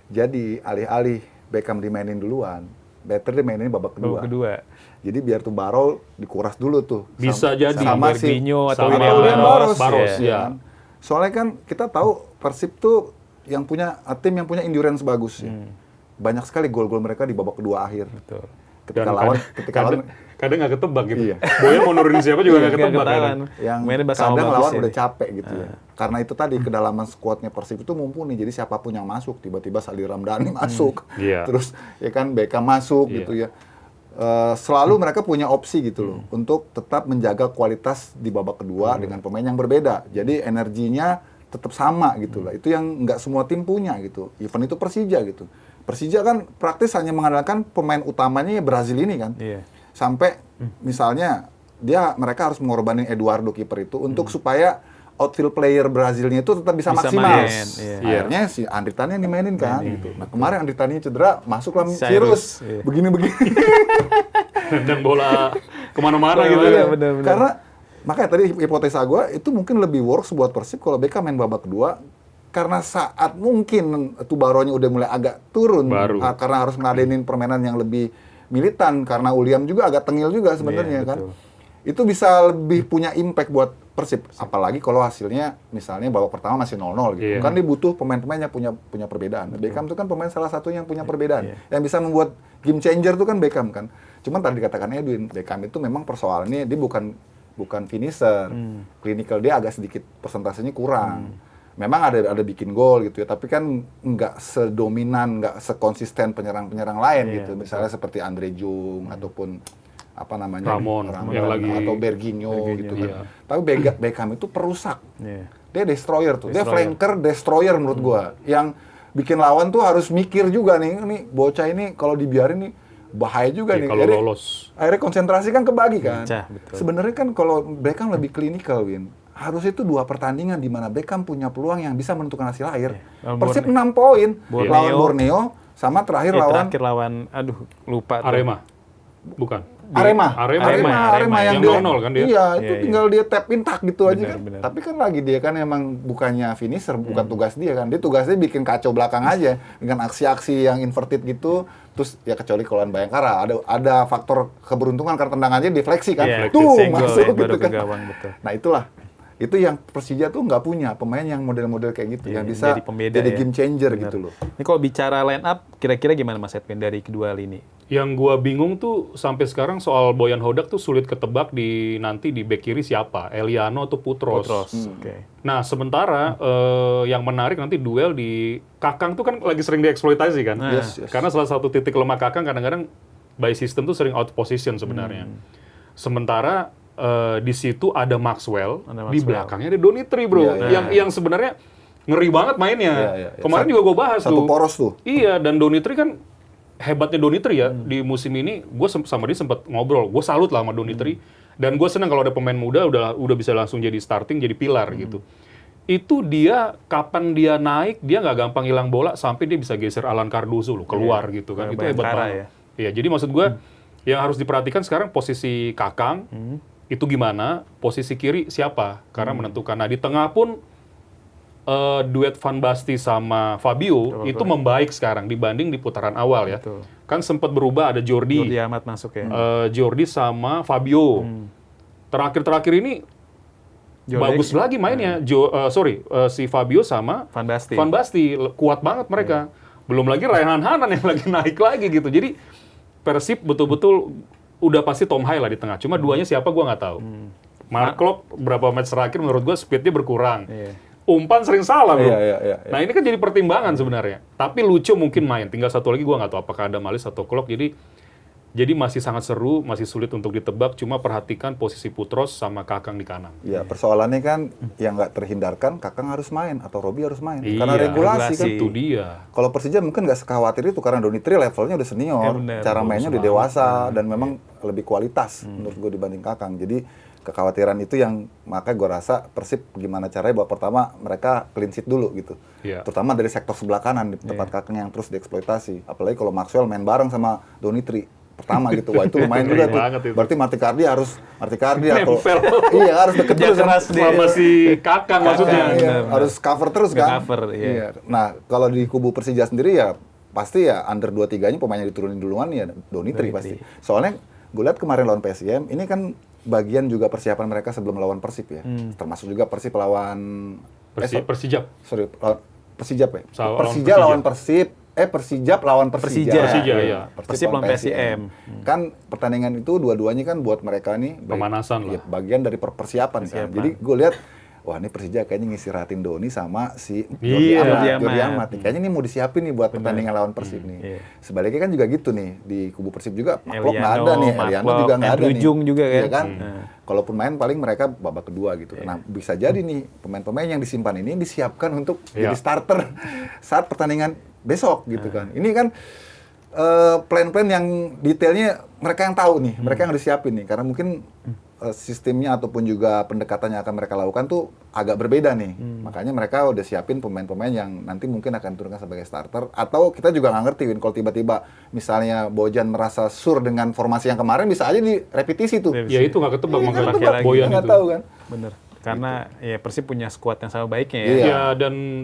Jadi alih-alih Beckham dimainin duluan, better dimainin babak kedua. Jadi biar tuh Barol dikuras dulu tuh. Bisa jadi. Sama si Firmino atau sama William Barros, ya. ya. kan? Soalnya kan kita tahu Persib tuh yang punya tim yang punya endurance bagus ya. Banyak sekali gol-gol mereka di babak kedua akhir. Betul. Ketika lawan kadang nggak ketebak gitu. Iya. Boya mau nurunin siapa juga nggak ketebak. ketahuan. kadang. yang Mainnya bakal kadang bagus lawan ini. udah capek gitu ya. Karena itu tadi kedalaman skuadnya Persib itu mumpuni. Jadi siapapun yang masuk, tiba-tiba Salih Ramdhani masuk, Iya. terus ya kan Beckham masuk Iya. gitu ya. Selalu mereka punya opsi gitu loh untuk tetap menjaga kualitas di babak kedua dengan pemain yang berbeda. Jadi energinya tetap sama gitu lah. Itu yang nggak semua tim punya gitu. Even itu Persija gitu. Persija kan praktis hanya mengandalkan pemain utamanya ya Brazil ini kan. Iya. Sampai misalnya mereka harus mengorbanin Eduardo kiper itu untuk supaya outfield player Brazilnya itu tetap bisa maksimal. main, iya. Akhirnya si Andri Tani yang dimainin kan gitu. Nah, kemarin Andri Tani cedera, masuklah Cyrus, Cyrus. iya. Begini-begini. Dan bola kemana-mana gitu. Iya, ya. benar-benar. Karena makanya tadi hipotesa gue itu mungkin lebih works buat Persib kalau Beckham main babak kedua, karena saat mungkin Tubaronya udah mulai agak turun karena harus ngeladenin permainan yang lebih militan, karena William juga agak tengil juga sebenarnya Iya, kan. betul. itu bisa lebih punya impact buat Persib. Apalagi kalau hasilnya misalnya babak pertama masih 0-0 gitu. Iya. Kan dia butuh pemain-pemain yang punya perbedaan. Beckham itu kan pemain salah satunya yang punya perbedaan. Yang bisa membuat game changer itu kan Beckham kan. Cuman tadi dikatakan Edwin, Beckham itu memang persoalannya dia bukan finisher. Clinical dia agak sedikit persentasenya kurang. Memang ada bikin gol gitu ya, tapi kan nggak sedominan, nggak sekonsisten penyerang-penyerang lain gitu. Misalnya seperti Andre Jung ataupun apa namanya Ramon yang lagi atau Berginho gitu kan. iya. Tapi Beckham itu perusak. Iya. Dia destroyer tuh. Dia flanker destroyer menurut gua. Yang bikin lawan tuh harus mikir juga nih bocah ini kalau dibiarin nih bahaya juga Ya, nih. kalau lolos. Akhirnya konsentrasi kan kebagi kan. Pecah, betul. Sebenarnya kan kalau Beckham lebih klinikal, Win. Harus itu 2 pertandingan di mana Beckham punya peluang yang bisa menentukan hasil akhir. Lawan Persib 6 poin lawan Borneo sama terakhir lawan lupa tuh. Arema. Bukan. Arema yang dia 0-0 kan dia. Iya, itu Iya, tinggal dia tap in tak gitu aja Benar, kan. benar. Tapi kan lagi dia kan emang bukannya finisher, bukan tugas dia kan. Dia tugasnya bikin kacau belakang aja dengan aksi-aksi yang inverted gitu. Terus ya kecuali kalau lawan Bayangkara ada faktor keberuntungan karena tendangannya defleksi kan. Iya, Tuh senggol masuk ya, baru gitu ke kan. gawang, betul. Nah, itulah. Itu yang Persija tuh nggak punya pemain yang model-model kayak gitu Iya, yang bisa jadi pembeda jadi ya. game changer Benar. gitu loh. Ini kalau bicara line up, kira-kira gimana Mas Edwin dari kedua lini? Yang gua bingung tuh sampai sekarang soal Boyan Hodak tuh sulit ketebak nanti di bek kiri siapa, Eliano atau Putros. Oke. Nah, sementara yang menarik nanti duel di Kakang tuh kan lagi sering dieksploitasi kan. Yes, yes. Karena salah satu titik lemah Kakang kadang-kadang by system tuh sering out position sebenarnya. Sementara di situ ada Maxwell, di belakangnya ada Donitri, bro. Iya, yang sebenarnya ngeri banget mainnya. Iya. Kemarin juga gue bahas Satu tuh. poros tuh. Iya, dan Donitri kan hebatnya Donitri ya di musim ini. Gue sama dia sempat ngobrol. Gue salut lah sama Donitri. Dan gue senang kalau ada pemain muda udah bisa langsung jadi starting, jadi pilar gitu. Itu dia kapan dia naik, dia nggak gampang hilang bola sampai dia bisa geser Alan Cardozo loh keluar gitu kan. Itu hebat Bayangkara banget. ya. Iya, jadi maksud gue yang harus diperhatikan sekarang posisi Kakang itu gimana, posisi kiri siapa, karena menentukan. Nah di tengah pun duet Van Basten sama Fabio itu membaik sekarang dibanding di putaran awal ya. Betul. Kan sempat berubah, ada Jordi Amat masuk ya. Jordi sama Fabio. Terakhir-terakhir ini bagus lagi mainnya. Si Fabio sama Van Basten. Van Basten kuat banget mereka. Belum lagi Raihan Hanan yang lagi naik lagi gitu. Jadi Persib betul-betul udah pasti Tom Hai lah di tengah. Cuma duanya siapa gua nggak tahu. Mark Klok berapa match terakhir menurut gua speednya berkurang. Iya. Umpan sering salah bro. Iya. Nah ini kan jadi pertimbangan sebenarnya. Tapi Lucu mungkin main. Tinggal satu lagi gua nggak tahu apakah ada Malis atau Klok. Jadi masih sangat seru, masih sulit untuk ditebak. Cuma perhatikan posisi Putros sama Kakang di kanan. Ya, persoalannya kan yang nggak terhindarkan Kakang harus main atau Robi harus main. Iya, Karena regulasi kan. Itu dia. Kalau Persija mungkin nggak sekhawatir itu karena Donitri levelnya udah senior, Ya, bener. cara mainnya udah dewasa dan memang lebih kualitas menurut gue dibanding Kakang. Jadi kekhawatiran itu yang makanya gue rasa Persib gimana caranya babak pertama mereka clean sheet dulu gitu. Iya. Terutama dari sektor sebelah kanan di tempat Kakang yang terus dieksploitasi. Apalagi kalau Maxwell main bareng sama Donitri pertama gitu, wah itu lumayan juga tuh. Banget itu. Berarti Marticardi atau Nempel. iya harus deket Kerja terus kan. keras dia. Sama si Kakang maksudnya. Iya, benar. harus cover terus kan. Nge-cover, iya. Nah, kalau di kubu Persija sendiri ya pasti ya under 2-3-nya pemain yang diturunin duluan ya Donitri pasti. Soalnya gue lihat kemarin lawan PSIM, ini kan bagian juga persiapan mereka sebelum lawan Persib ya. Termasuk juga Persib lawan Persijap. Persijap ya. Lawan Persija lawan Persib. Persijap lawan Persija. Persija, iya. Persib lawan PSIM. Kan pertandingan itu dua-duanya kan buat mereka nih Pemanasan lah. bagian dari persiapan kan. Jadi gue lihat wah ini Persija kayaknya ngistirahatin Doni sama si Iya, Jordi Amat nih. Kayaknya ini mau disiapin nih buat pertandingan lawan Persib nih. Iya. Sebaliknya kan juga gitu nih di kubu Persib juga Mark nggak Eliano, ada nih, Mark Eliano Klok, juga nggak ada nih. Andrew Jung juga Iya kan. Kalaupun main paling mereka babak kedua gitu. Nah bisa jadi nih pemain-pemain yang disimpan ini disiapkan untuk jadi starter saat pertandingan besok gitu kan. Ini kan plan-plan yang detailnya mereka yang tahu nih, mereka yang harus siapin nih. Karena mungkin sistemnya ataupun juga pendekatannya akan mereka lakukan tuh agak berbeda nih. Makanya mereka udah siapin pemain-pemain yang nanti mungkin akan diturunkan sebagai starter. Atau kita juga nggak ngerti, Win, kalau tiba-tiba misalnya Bojan merasa sur dengan formasi yang kemarin, bisa aja direpetisi tuh. Ya itu nggak ketebak makanya ketebak. Boyan Nggak itu. tahu kan. Bener. Karena ya Persib punya skuad yang sama baiknya ya. Iya. Ya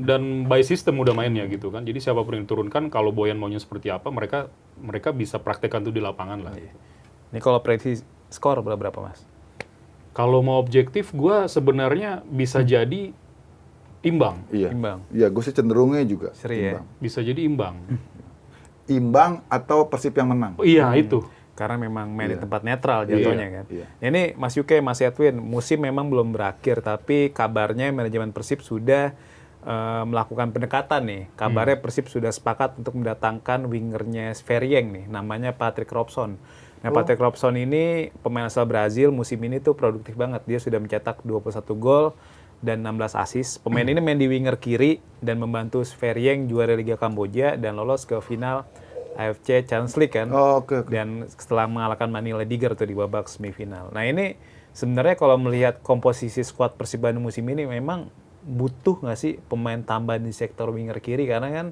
dan by system udah mainnya gitu kan. Jadi siapapun yang diturunkan kalau Boyan maunya seperti apa mereka bisa praktekkan tuh di lapangan lah. Ini kalau prediksi skor berapa Mas? Kalau mau objektif, gue sebenarnya bisa jadi imbang. Iya. Imbang. Iya, gue sih cenderungnya juga Seri ya? imbang. Bisa jadi imbang. Imbang atau Persib yang menang. Oh, iya, itu. Karena memang main di Iya. tempat netral jatuhnya kan. Iya. Ini Mas Yuke, Mas Edwin, musim memang belum berakhir, tapi kabarnya manajemen Persib sudah melakukan pendekatan nih. Kabarnya Persib sudah sepakat untuk mendatangkan wingernya Sverrieng nih, namanya Patrick Robson. Nah, Patrick Robson ini pemain asal Brazil, musim ini tuh produktif banget. Dia sudah mencetak 21 gol dan 16 assist. Pemain ini main di winger kiri dan membantu Sverrieng juara Liga Kamboja dan lolos ke final AFC Champions League kan. Oh, oke. Dan setelah mengalahkan Manila Tiger tuh di babak semifinal. Nah ini sebenarnya kalau melihat komposisi skuad Persib Bandung musim ini memang butuh nggak sih pemain tambahan di sektor winger kiri, karena kan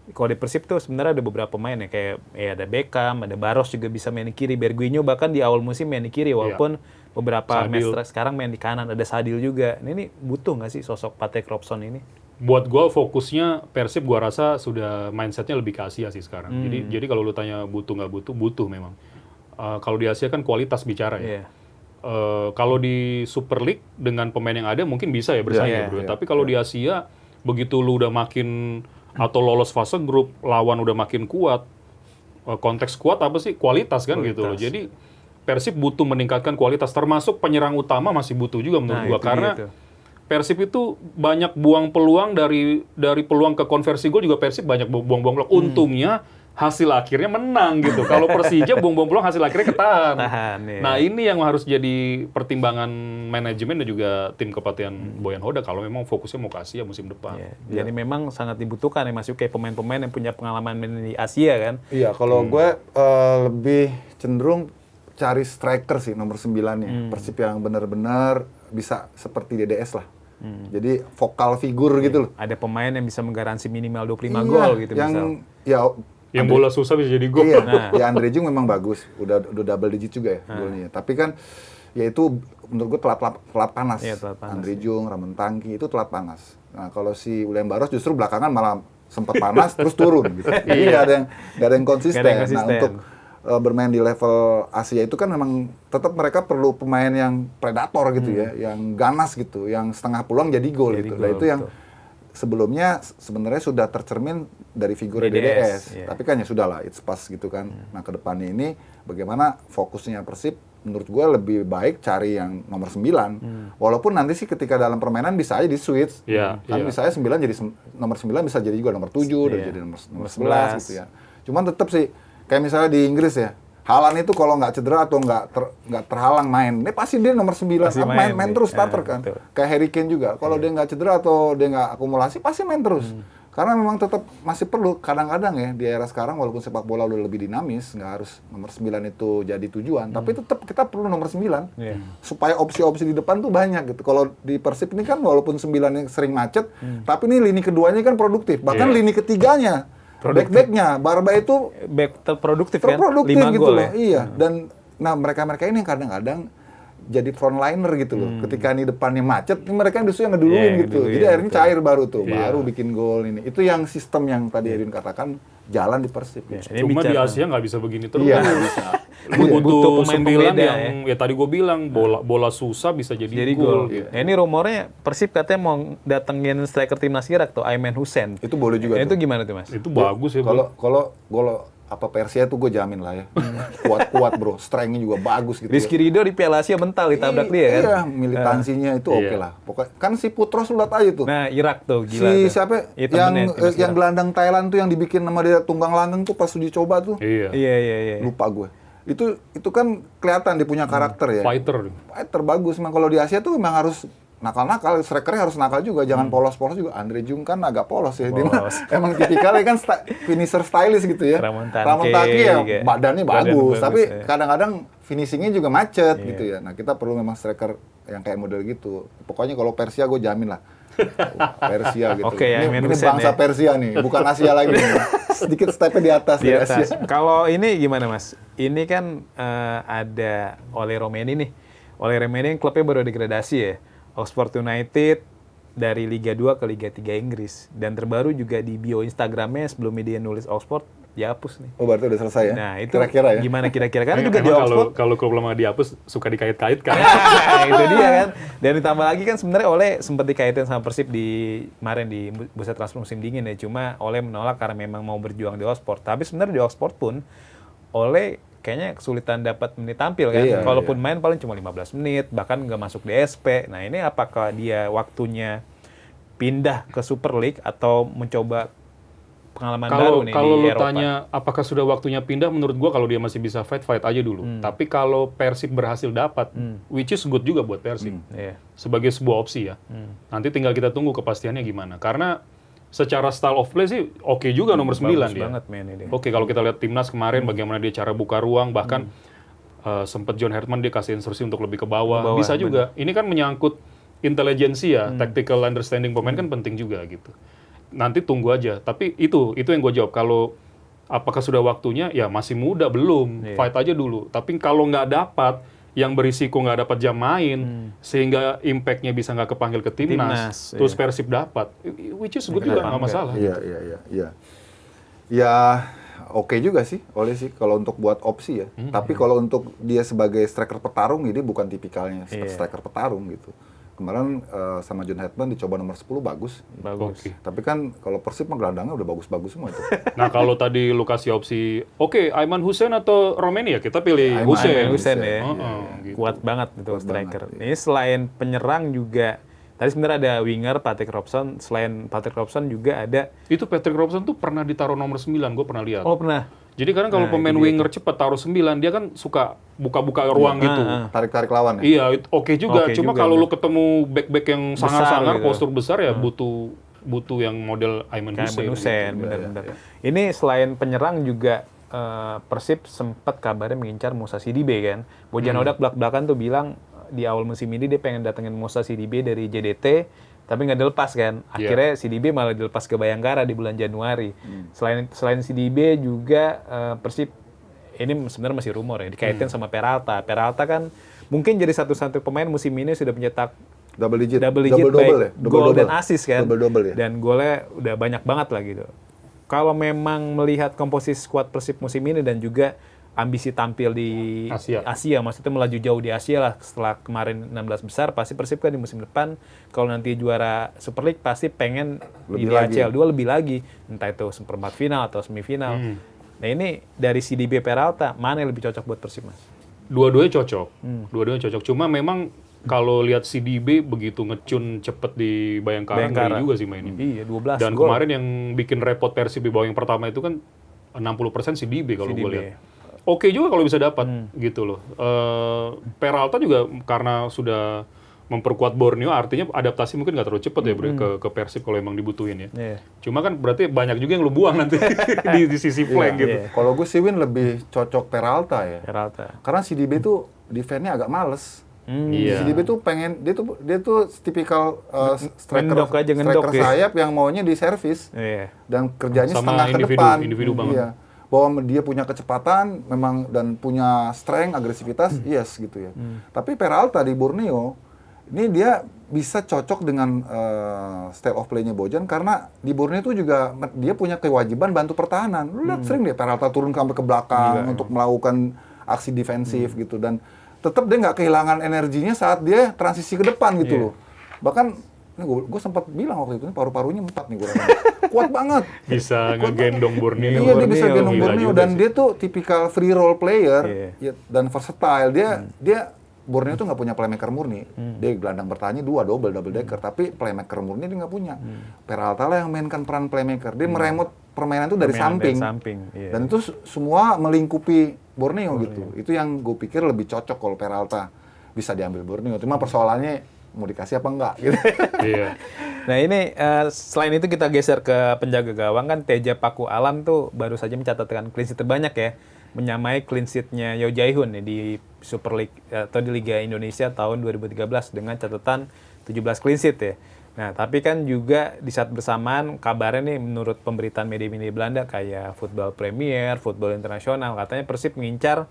kalau di Persib tuh sebenarnya ada beberapa pemain ya, kayak ada Beckham, ada Barros juga bisa main di kiri, Berguinho bahkan di awal musim main di kiri walaupun beberapa Sadil. match sekarang main di kanan, ada Sadil juga. Nah, ini butuh nggak sih sosok Patrick Robson ini? Buat gue fokusnya Persib gue rasa sudah mindsetnya lebih ke Asia sih sekarang. Jadi kalau lu tanya butuh nggak butuh, butuh memang. Kalau di Asia kan kualitas bicara ya. Iya. Kalau di Super League dengan pemain yang ada mungkin bisa ya bersaing Iya, ya, bro. iya, Tapi kalau di Asia begitu lu udah makin atau lolos fase grup, lawan udah makin kuat. Konteks kuat apa sih? Kualitas kan gitu loh. Jadi Persib butuh meningkatkan kualitas, termasuk penyerang utama masih butuh juga menurut gua, itu karena dia tuh. Persib itu banyak buang peluang dari peluang ke konversi gol juga Persib banyak buang-buang peluang. Untungnya hasil akhirnya menang gitu. Kalau Persija buang-buang peluang hasil akhirnya ketahan. Tahan, iya. Nah, ini yang harus jadi pertimbangan manajemen dan juga tim kepelatihan Boyan Hoda kalau memang fokusnya mau ke Asia musim depan. Iya. Jadi memang sangat dibutuhkan ya Mas Yuke pemain-pemain yang punya pengalaman main di Asia kan. Iya, kalau gue lebih cenderung cari striker sih nomor 9-nya. Persib yang benar-benar bisa seperti DDS lah. Jadi vokal figur gitu loh. Ada pemain yang bisa menggaransi minimal 25 Iya, gol gitu yang misal. ya Yang bola susah bisa jadi gol. iya, Nah. ya Andre Jung memang bagus, udah double digit juga ya golnya. Tapi kan ya itu menurut gue telat panas. Iya, telat panas, Andre Jung, Ramon Tangki itu telat panas. Nah kalau si William Barros justru belakangan malah sempat panas terus turun gitu. Jadi nggak ada yang konsisten. Nggak ada yang Nah konsisten. untuk bermain di level Asia itu kan memang tetap mereka perlu pemain yang predator gitu ya, yang ganas gitu, yang setengah peluang jadi gol Jadi gitu. gol, Nah itu yang betul. sebelumnya sebenarnya sudah tercermin dari figur DDS, DDS. iya. Tapi kan ya sudah lah, it's pas gitu kan. Nah ke depannya ini bagaimana fokusnya Persib, menurut gue lebih baik cari yang nomor 9. Walaupun nanti sih ketika dalam permainan bisa aja di switch. Iya, Kan iya. bisa aja 9 jadi nomor 9 bisa jadi juga nomor 7 dan Iya. jadi nomor 11 11 gitu ya. Cuman tetap sih kayak misalnya di Inggris ya. Haaland itu kalau nggak cedera atau nggak terhalang main, ini pasti dia nomor 9, Pasti main main terus sih. starter Ah, kan. betul. Kayak Harry Kane juga, kalau dia nggak cedera atau dia nggak akumulasi pasti main terus. Karena memang tetap masih perlu kadang-kadang ya di era sekarang walaupun sepak bola udah lebih dinamis, nggak harus nomor 9 itu jadi tujuan, tapi tetap kita perlu nomor 9 Iya. supaya opsi-opsi di depan tuh banyak gitu. Kalau di Persib ini kan walaupun 9 yang sering macet, tapi ini lini keduanya kan produktif. Bahkan Iya. lini ketiganya, back-backnya, Barba itu Back terproduktif kan? terproduktif 5 gitu gol loh. ya. Iya, dan nah mereka-mereka ini yang kadang-kadang jadi frontliner gitu loh. Ketika ini depannya macet, ini mereka yang justru yang ngeduluin Iya, gitu. ngeduluin, Jadi akhirnya betul. cair baru tuh, Iya. baru bikin gol ini. Itu yang sistem yang tadi Edwin katakan jalan di Persib. Iya, gitu. ini Cuma di bicara- Asia nggak bisa begini terus. Iya, nggak bisa. Lu Butuh butuh pemain 9 pembeda yang ya tadi gue bilang bola susah bisa jadi Jadi gol. gol. Nah, ini rumornya Persib katanya mau datengin striker timnas Irak tuh, Ayman Hussein. Itu boleh juga Nah, itu tuh. gimana tuh Mas? Itu bagus ya, Bro. Kalau apa Persia tuh gue jamin lah ya. Kuat-kuat bro, strength-nya juga bagus gitu. Rizky Ridho di Piala Asia mental ditabrak dia kan? Iya, militansinya itu oke Iya. lah. Pokoknya kan si Putros lihat aja tuh. Nah, Irak tuh gila Si tuh. siapa Iya, yang temennya timnas yang Irak. gelandang Thailand tuh yang dibikin sama dia tunggang langgeng tuh pas uji coba tuh. Iya. Iya. Lupa gue. Itu kan kelihatan dia punya karakter ya. Fighter. Fighter bagus. Memang kalau di Asia tuh memang harus nakal-nakal, strikernya harus nakal juga, jangan polos-polos juga. Andre Jung kan agak polos ya, dia mah Polos. emang tipikalnya kan finisher stylish gitu ya. Ramon Tangki ya juga. badannya Badan bagus, tapi ya. kadang-kadang finishingnya juga macet Iya. gitu ya. Nah kita perlu memang striker yang kayak model gitu. Pokoknya kalau Persia gue jamin lah. Persia gitu. Oke, ya, ini Hussein bangsa ya. Persia nih, bukan Asia lagi. nih. Sedikit stepnya di atas Di dari atas. Asia. Kalau ini gimana Mas? Ini kan ada Ole Romeni nih. Ole Romeni klubnya baru degradasi ya. Oxford United dari Liga 2 ke Liga 3 Inggris. Dan terbaru juga di bio Instagramnya sebelum dia nulis Oxford, dihapus nih. Oh, berarti udah selesai ya? Nah, itu kira-kira ya? gimana kira-kira? Karena juga di Emang Oxford, kalau klub lama dihapus suka dikait-kait kan. nah, itu dia kan. Dan ditambah lagi kan sebenarnya Ole sempat dikaitin sama Persib kemarin di bursa transfer musim dingin ya. Cuma Ole menolak karena memang mau berjuang di Oxford. Tapi sebenarnya di Oxford pun Ole kayaknya kesulitan dapat menit tampil kan. Iya, Kalaupun main paling cuma 15 menit, bahkan nggak masuk DSP. Nah, ini apakah dia waktunya pindah ke Super League atau mencoba pengalaman baru nih Kalau di lu Eropa? tanya apakah sudah waktunya pindah, menurut gua kalau dia masih bisa fight aja dulu. Tapi kalau Persib berhasil dapat, which is good juga buat Persib. Iya. Sebagai sebuah opsi ya. Nanti tinggal kita tunggu kepastiannya gimana. Karena secara style of play sih oke juga nomor 9 Bagus dia. banget mainnya dia. Oke, kalau kita lihat timnas kemarin bagaimana dia cara buka ruang, bahkan sempat John Herman dia kasih instruksi untuk lebih ke bawah. Bisa juga. Ini kan menyangkut intelijensi ya, tactical understanding pemain kan penting juga gitu. Nanti tunggu aja. Tapi itu yang gue jawab. Kalau apakah sudah waktunya? Ya masih muda belum. Fight aja dulu. Tapi kalau nggak dapat, yang berisiko nggak dapat jam main, sehingga impact-nya bisa nggak kepanggil ke timnas, terus Persib dapat, which is good juga nggak masalah. Iya. Ya, oke juga sih, oleh sih kalau untuk buat opsi ya. Tapi kalau untuk dia sebagai striker petarung, ini bukan tipikalnya striker petarung gitu. Kemarin sama John Hetman dicoba nomor 10 bagus. Oke. Tapi kan kalau Persib mah gelandangnya udah bagus-bagus semua itu. Nah kalau tadi lu kasih opsi, oke Aiman Hussein atau Romeni ya, kita pilih Hussein. Hussein ya. Gitu. Kuat banget itu Kuat striker. banget, Ini selain penyerang juga, tadi sebenarnya ada winger Patrick Robson, selain Patrick Robson juga ada, Itu Patrick Robson tuh pernah ditaruh nomor 9, gue pernah lihat. oh pernah, Jadi kadang kalau pemain winger cepat taruh 9, dia kan suka buka-buka ruang gitu. Tarik-tarik lawan ya. Iya, oke juga. Oke Cuma juga, kalau lu ketemu back-back yang sangar-sangar, gitu. postur besar ya butuh yang model Aiman kayak Hussein. Hussein, benar-benar. Ini selain penyerang juga Persib sempat kabarnya mengincar Musa Sidibe kan. Bojan Hodak belak-belakan tuh bilang di awal musim ini dia pengen datengin Musa Sidibe dari JDT, tapi nggak dilepas kan. Akhirnya Sidibe malah dilepas ke Bayangkara di bulan Januari. Selain Sidibe juga Persib ini sebenarnya masih rumor ya, dikaitin sama Peralta. Peralta kan mungkin jadi satu-satu pemain musim ini sudah mencetak Double digit baik ya. gol dan assist kan. Double ya. Dan golnya udah banyak banget lah gitu. Kalau memang melihat komposisi skuad Persib musim ini dan juga ambisi tampil di Asia, maksudnya melaju jauh di Asia lah setelah kemarin 16 besar, pasti Persib kan di musim depan kalau nanti juara Super League pasti pengen Lebih di lagi. ACL 2 lebih lagi, entah itu seperempat final atau semifinal. Nah ini dari CDB Peralta, mana yang lebih cocok buat Persib, Mas? Dua-duanya cocok. Cuma memang kalau lihat CDB begitu ngecun cepet di Bayangkara, ngeri juga sih mainnya. Iya, 12 Dan gol. kemarin yang bikin repot Persib di bawah yang pertama itu kan 60% CDB kalau gue CDB. lihat. Oke juga kalau bisa dapat gitu loh. Peralta juga karena sudah memperkuat Borneo, artinya adaptasi mungkin nggak terlalu cepat ya Bre, ke Persib kalau emang dibutuhin ya. Iya. Cuma kan berarti banyak juga yang lu buang nanti di sisi flank gitu. Kalau gue sih Win lebih cocok Peralta ya. Peralta. Karena si DB tuh defense-nya agak males. Iya. Si DB tuh pengen dia tuh tipikal Ngendok aja, ngendok striker ya. sayap yang maunya di servis Iya. dan kerjanya Sama setengah ke individu- depan. individu banget. Iya. Bahwa dia punya kecepatan memang dan punya strength, agresivitas, yes gitu ya. Tapi Peralta di Borneo ini dia bisa cocok dengan style of play-nya Bojan karena di Borneo itu juga dia punya kewajiban bantu pertahanan. Lu lihat sering deh Peralta turun sampai ke belakang untuk melakukan aksi defensif gitu dan tetap dia nggak kehilangan energinya saat dia transisi ke depan gitu loh. Bahkan gue sempat bilang waktu itu paru-parunya empat nih gue kuat banget. Bisa ngegendong Borneo. Iya dia bisa gendong Gila Borneo juga dan sih. dia tuh tipikal free role player ya, dan versatile. Dia Borneo tuh nggak punya playmaker murni. Dia gelandang bertahannya double decker, tapi playmaker murni dia nggak punya. Peralta lah yang mainkan peran playmaker. Dia meremot permainan tuh dari samping. Iya. Dan itu semua melingkupi Borneo gitu. Itu yang gue pikir lebih cocok kalau Peralta bisa diambil Borneo. Cuma persoalannya mau dikasih apa enggak gitu. Iya. Nah ini selain itu kita geser ke penjaga gawang kan Teja Paku Alam tuh baru saja mencatatkan clean sheet terbanyak ya, menyamai clean sheet-nya Yeo Jae-hoon ya, di Super League atau di Liga Indonesia tahun 2013 dengan catatan 17 clean sheet ya. Nah tapi kan juga di saat bersamaan kabarnya nih menurut pemberitaan media-media Belanda kayak Football Premier, Football Internasional katanya Persib mengincar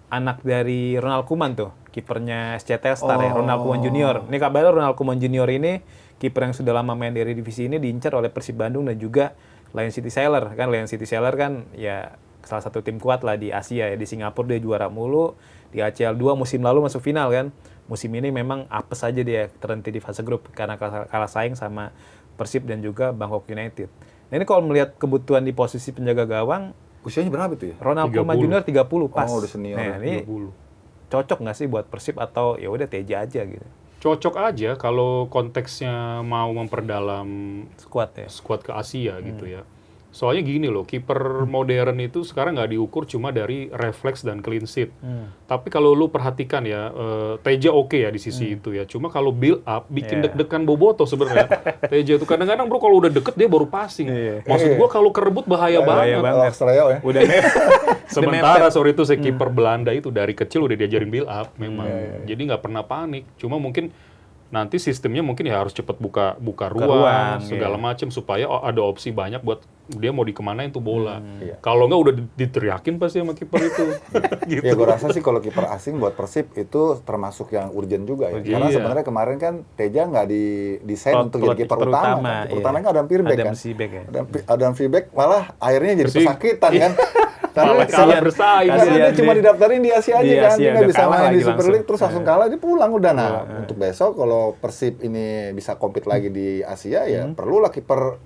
anak dari Ronald Koeman tuh, kipernya SC Telstar ya, Ronald Koeman Junior. Ini kabarnya Ronald Koeman Junior ini kiper yang sudah lama main di divisi ini diincar oleh Persib Bandung dan juga Lion City Sailor kan ya salah satu tim kuat lah di Asia ya. Di Singapura dia juara mulu, di ACL 2 musim lalu masuk final kan. Musim ini memang apes aja dia terhenti di fase grup karena kalah saing sama Persib dan juga Bangkok United. Nah ini kalau melihat kebutuhan di posisi penjaga gawang, Usianya berapa tuh ya? Ronald Koeman Junior 30 pas. Oh, udah senior. Nah, ini 20. cocok nggak sih buat Persib atau ya udah Teja aja gitu. Cocok aja kalau konteksnya mau memperdalam Skuad ya. skuad ke Asia gitu ya. Soalnya gini loh, kiper modern itu sekarang nggak diukur cuma dari refleks dan clean sheet. Tapi kalau lu perhatikan ya, Teja oke ya di sisi itu ya. Cuma kalau build up, bikin deg-degan Boboto sebenarnya. Teja itu kadang-kadang bro kalau udah deket dia baru passing. Maksud gua kalau kerebut bahaya banget. Australia ya. Udah Sementara sorry itu si kiper Belanda itu dari kecil udah diajarin build up memang. Jadi nggak pernah panik. Cuma mungkin nanti sistemnya mungkin ya harus cepat buka ruang segala macam supaya ada opsi banyak buat dia mau dikemanain tuh bola. Kalau nggak udah diteriakin pasti sama kiper itu. Gitu. Ya gue rasa sih kalau kiper asing buat Persib itu termasuk yang urgent juga ya. Karena sebenarnya kemarin kan Teja nggak didesain untuk jadi kiper utama. Kiper utamanya kan Adam Firbeck kan. Adam Firbeck malah akhirnya jadi pesakitan kan. Malah kalah bersaing. Karena dia cuma didaftarin di Asia aja kan. Dia nggak bisa main di Super League terus langsung kalah dia pulang udah. Nah untuk besok kalau Persib ini bisa compete lagi di Asia ya perlulah kiper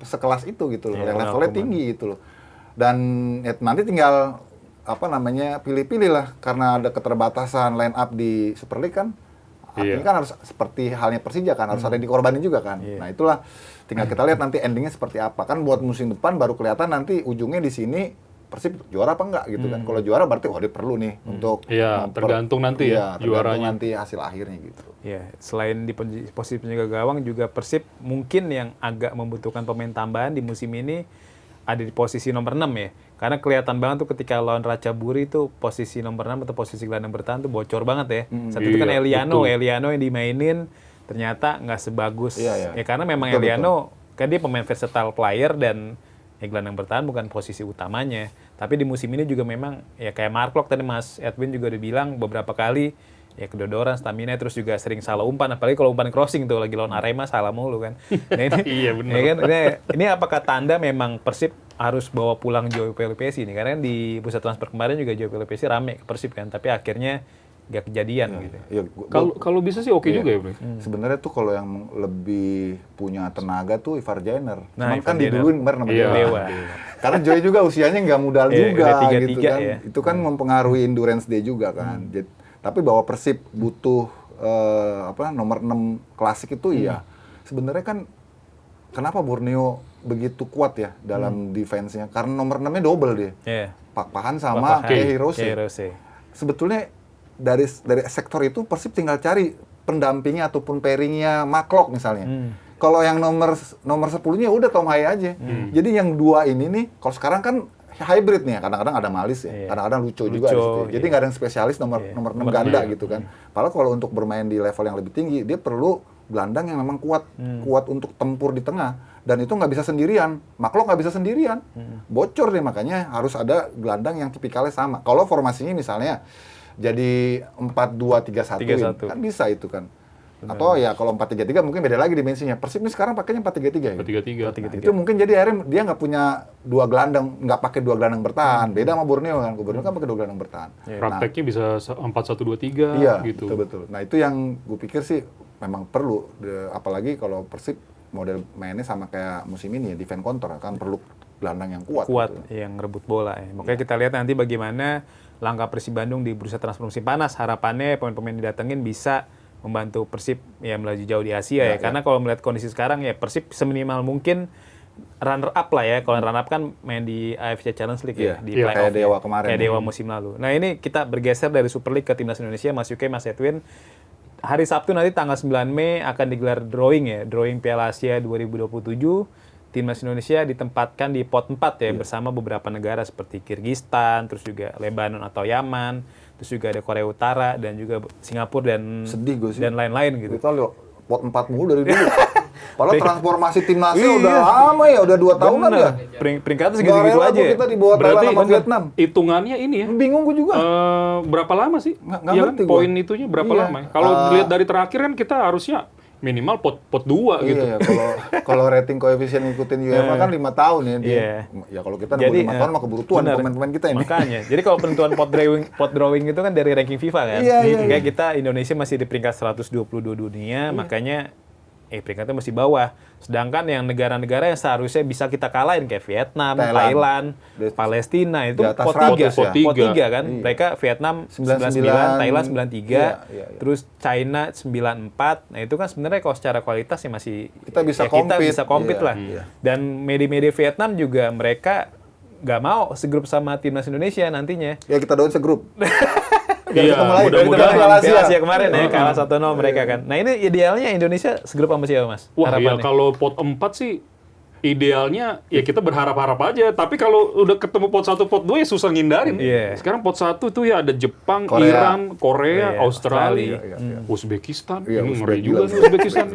sekelas itu gitu loh. Yang levelnya tinggi gitu loh. Dan ya, nanti tinggal pilih-pilih lah karena ada keterbatasan line up di Super League kan. Artinya kan harus seperti halnya Persija kan, harus ada yang dikorbanin juga kan. Nah itulah tinggal kita lihat nanti endingnya seperti apa. Kan buat musim depan baru kelihatan nanti ujungnya di sini Persib juara apa enggak gitu kan. Kalau juara berarti dia perlu nih untuk tergantung nanti ya juaranya. Nanti hasil akhirnya gitu. Ya, selain di posisi penjaga gawang juga Persib mungkin yang agak membutuhkan pemain tambahan di musim ini ada di posisi nomor 6 ya. Karena kelihatan banget tuh ketika lawan Ratchaburi itu posisi nomor 6 atau posisi gelandang bertahan tuh bocor banget ya. Satu itu kan Eliano yang dimainin ternyata nggak sebagus. Ya karena memang Eliano kan dia pemain versatile player dan gelandang bertahan bukan posisi utamanya. Tapi di musim ini juga memang ya kayak Mark Locke tadi Mas Edwin juga udah bilang beberapa kali ya kedodoran, stamina terus juga sering salah umpan apalagi kalau umpan crossing tuh lagi lawan Arema salah mulu kan. Nah ini iya benar. Ya kan ini apakah tanda memang Persib harus bawa pulang Joey Pelupesi ini karena di bursa transfer kemarin juga Joey Pelupesi rame ke Persib kan tapi akhirnya nggak kejadian gitu. Ya, kalau bisa sih oke juga ya, Bro. Sebenarnya tuh kalau yang lebih punya tenaga tuh Ivar Jainer. Nah, Cuman kan diduluin kemarin sama Dewa. Karena Joy juga usianya nggak muda juga udah 33 gitu kan. ya. Itu kan mempengaruhi endurance dia juga kan. Tapi bahwa Persib butuh nomor 6 klasik itu iya. Sebenarnya kan kenapa Borneo begitu kuat ya dalam defense-nya? Karena nomor 6-nya double dia. Pak Pahan sama Hirose. Sebetulnya dari sektor itu Persib tinggal cari pendampingnya ataupun pairingnya Maklok misalnya. Kalau yang nomor 10-nya udah Tom Hai aja. Jadi yang dua ini nih, kalau sekarang kan hybrid nih ya, kadang-kadang ada Malis ya, kadang-kadang Lucho juga di situ. Jadi nggak ada yang spesialis nomor 6 ganda gitu kan. Padahal kalau untuk bermain di level yang lebih tinggi, dia perlu gelandang yang memang kuat untuk tempur di tengah. Dan itu nggak bisa sendirian. Maklok nggak bisa sendirian. Bocor deh, makanya harus ada gelandang yang tipikalnya sama. Kalau formasinya misalnya jadi 4-2-3-1 kan bisa itu kan. Benar. Atau ya kalau 4-3-3 mungkin beda lagi dimensinya. Persib ini sekarang pakainya 4-3-3 ya. 4-3-3. Itu mungkin jadi akhirnya dia nggak punya dua gelandang, nggak pakai dua gelandang bertahan. Beda sama Borneo kan. Borneo kan pakai dua gelandang bertahan. Prakteknya bisa 4-1-2-3 iya, gitu. Betul. Nah, itu yang gue pikir sih memang perlu apalagi kalau Persib model mainnya sama kayak musim ini ya, defense counter kan perlu gelandang yang kuat gitu. Yang ngerebut bola ya. Makanya kita lihat nanti bagaimana langkah Persib Bandung di bursa transfer musim panas. Harapannya pemain-pemain didatengin bisa membantu Persib ya melaju jauh di Asia ya. Karena kalau melihat kondisi sekarang ya Persib seminimal mungkin runner up lah ya. Kalau runner up kan main di AFC Challenge League ya, di playoff kayak Dewa kemarin. Kayak Dewa musim lalu. Nah, ini kita bergeser dari Super League ke Timnas Indonesia, Mas Yuke, Mas Edwin. Hari Sabtu nanti tanggal 9 Mei akan digelar drawing Piala Asia 2027. Timnas Indonesia ditempatkan di pot 4 ya bersama beberapa negara seperti Kirgistan, terus juga Lebanon atau Yaman, terus juga ada Korea Utara dan juga Singapura dan sedih gue sih. Dan lain-lain gitu. Kita lihat pot 4 mulu dari dulu. Padahal transformasi timnasnya udah lama ya, udah 2 tahunan ya. Peringkatnya segitu-gitu aja. Kita di bawah Thailand sama Vietnam. Hitungannya ini ya. Bingung gue juga. Berapa lama sih? Nggak ngerti kan? Poin itunya berapa lama? Kalau dilihat dari terakhir kan kita harusnya minimal pot 2 gitu. Iya, kalau rating koefisien ngikutin UEFA kan 5 tahun ya. Iya. Ya kalau kita nunggu 5 tahun mah keburu tua nih benar. pemain-pemain kita ini. Makanya, jadi kalau penentuan pot drawing itu kan dari ranking FIFA kan. Iya, iya, Kayak kita Indonesia masih di peringkat 122 dunia, makanya peringkatnya masih bawah. Sedangkan yang negara-negara yang seharusnya bisa kita kalahin kayak Vietnam, Thailand, Palestina itu di atas pot 100 3, ya. pot 3 kan. Mereka Vietnam 99, Thailand 93, iya. terus China 94. Nah, itu kan sebenarnya kalau secara kualitas ya masih Kita bisa kita compete. bisa compete Iya, lah. iya. Dan media-media Vietnam juga mereka nggak mau segrup sama timnas Indonesia nantinya. Ya kita doain segrup. Iya, ketemu lagi. mudah-mudahan. Piala Asia. Piala Asia kemarin ya kalah 1-0 mereka kan. Nah ini idealnya Indonesia segrup sama siapa Mas? Wah, ya Harapannya? kalau pot 4 sih idealnya ya kita berharap-harap aja. Tapi kalau udah ketemu pot 1, pot 2 ya susah ngindarin. Iya. Sekarang pot 1 tuh ya ada Jepang, Korea. Iran, Korea, Iya, Australia, Australia, Uzbekistan. Iya, Ini Uzbek ngeri gila. juga nih Uzbekistan.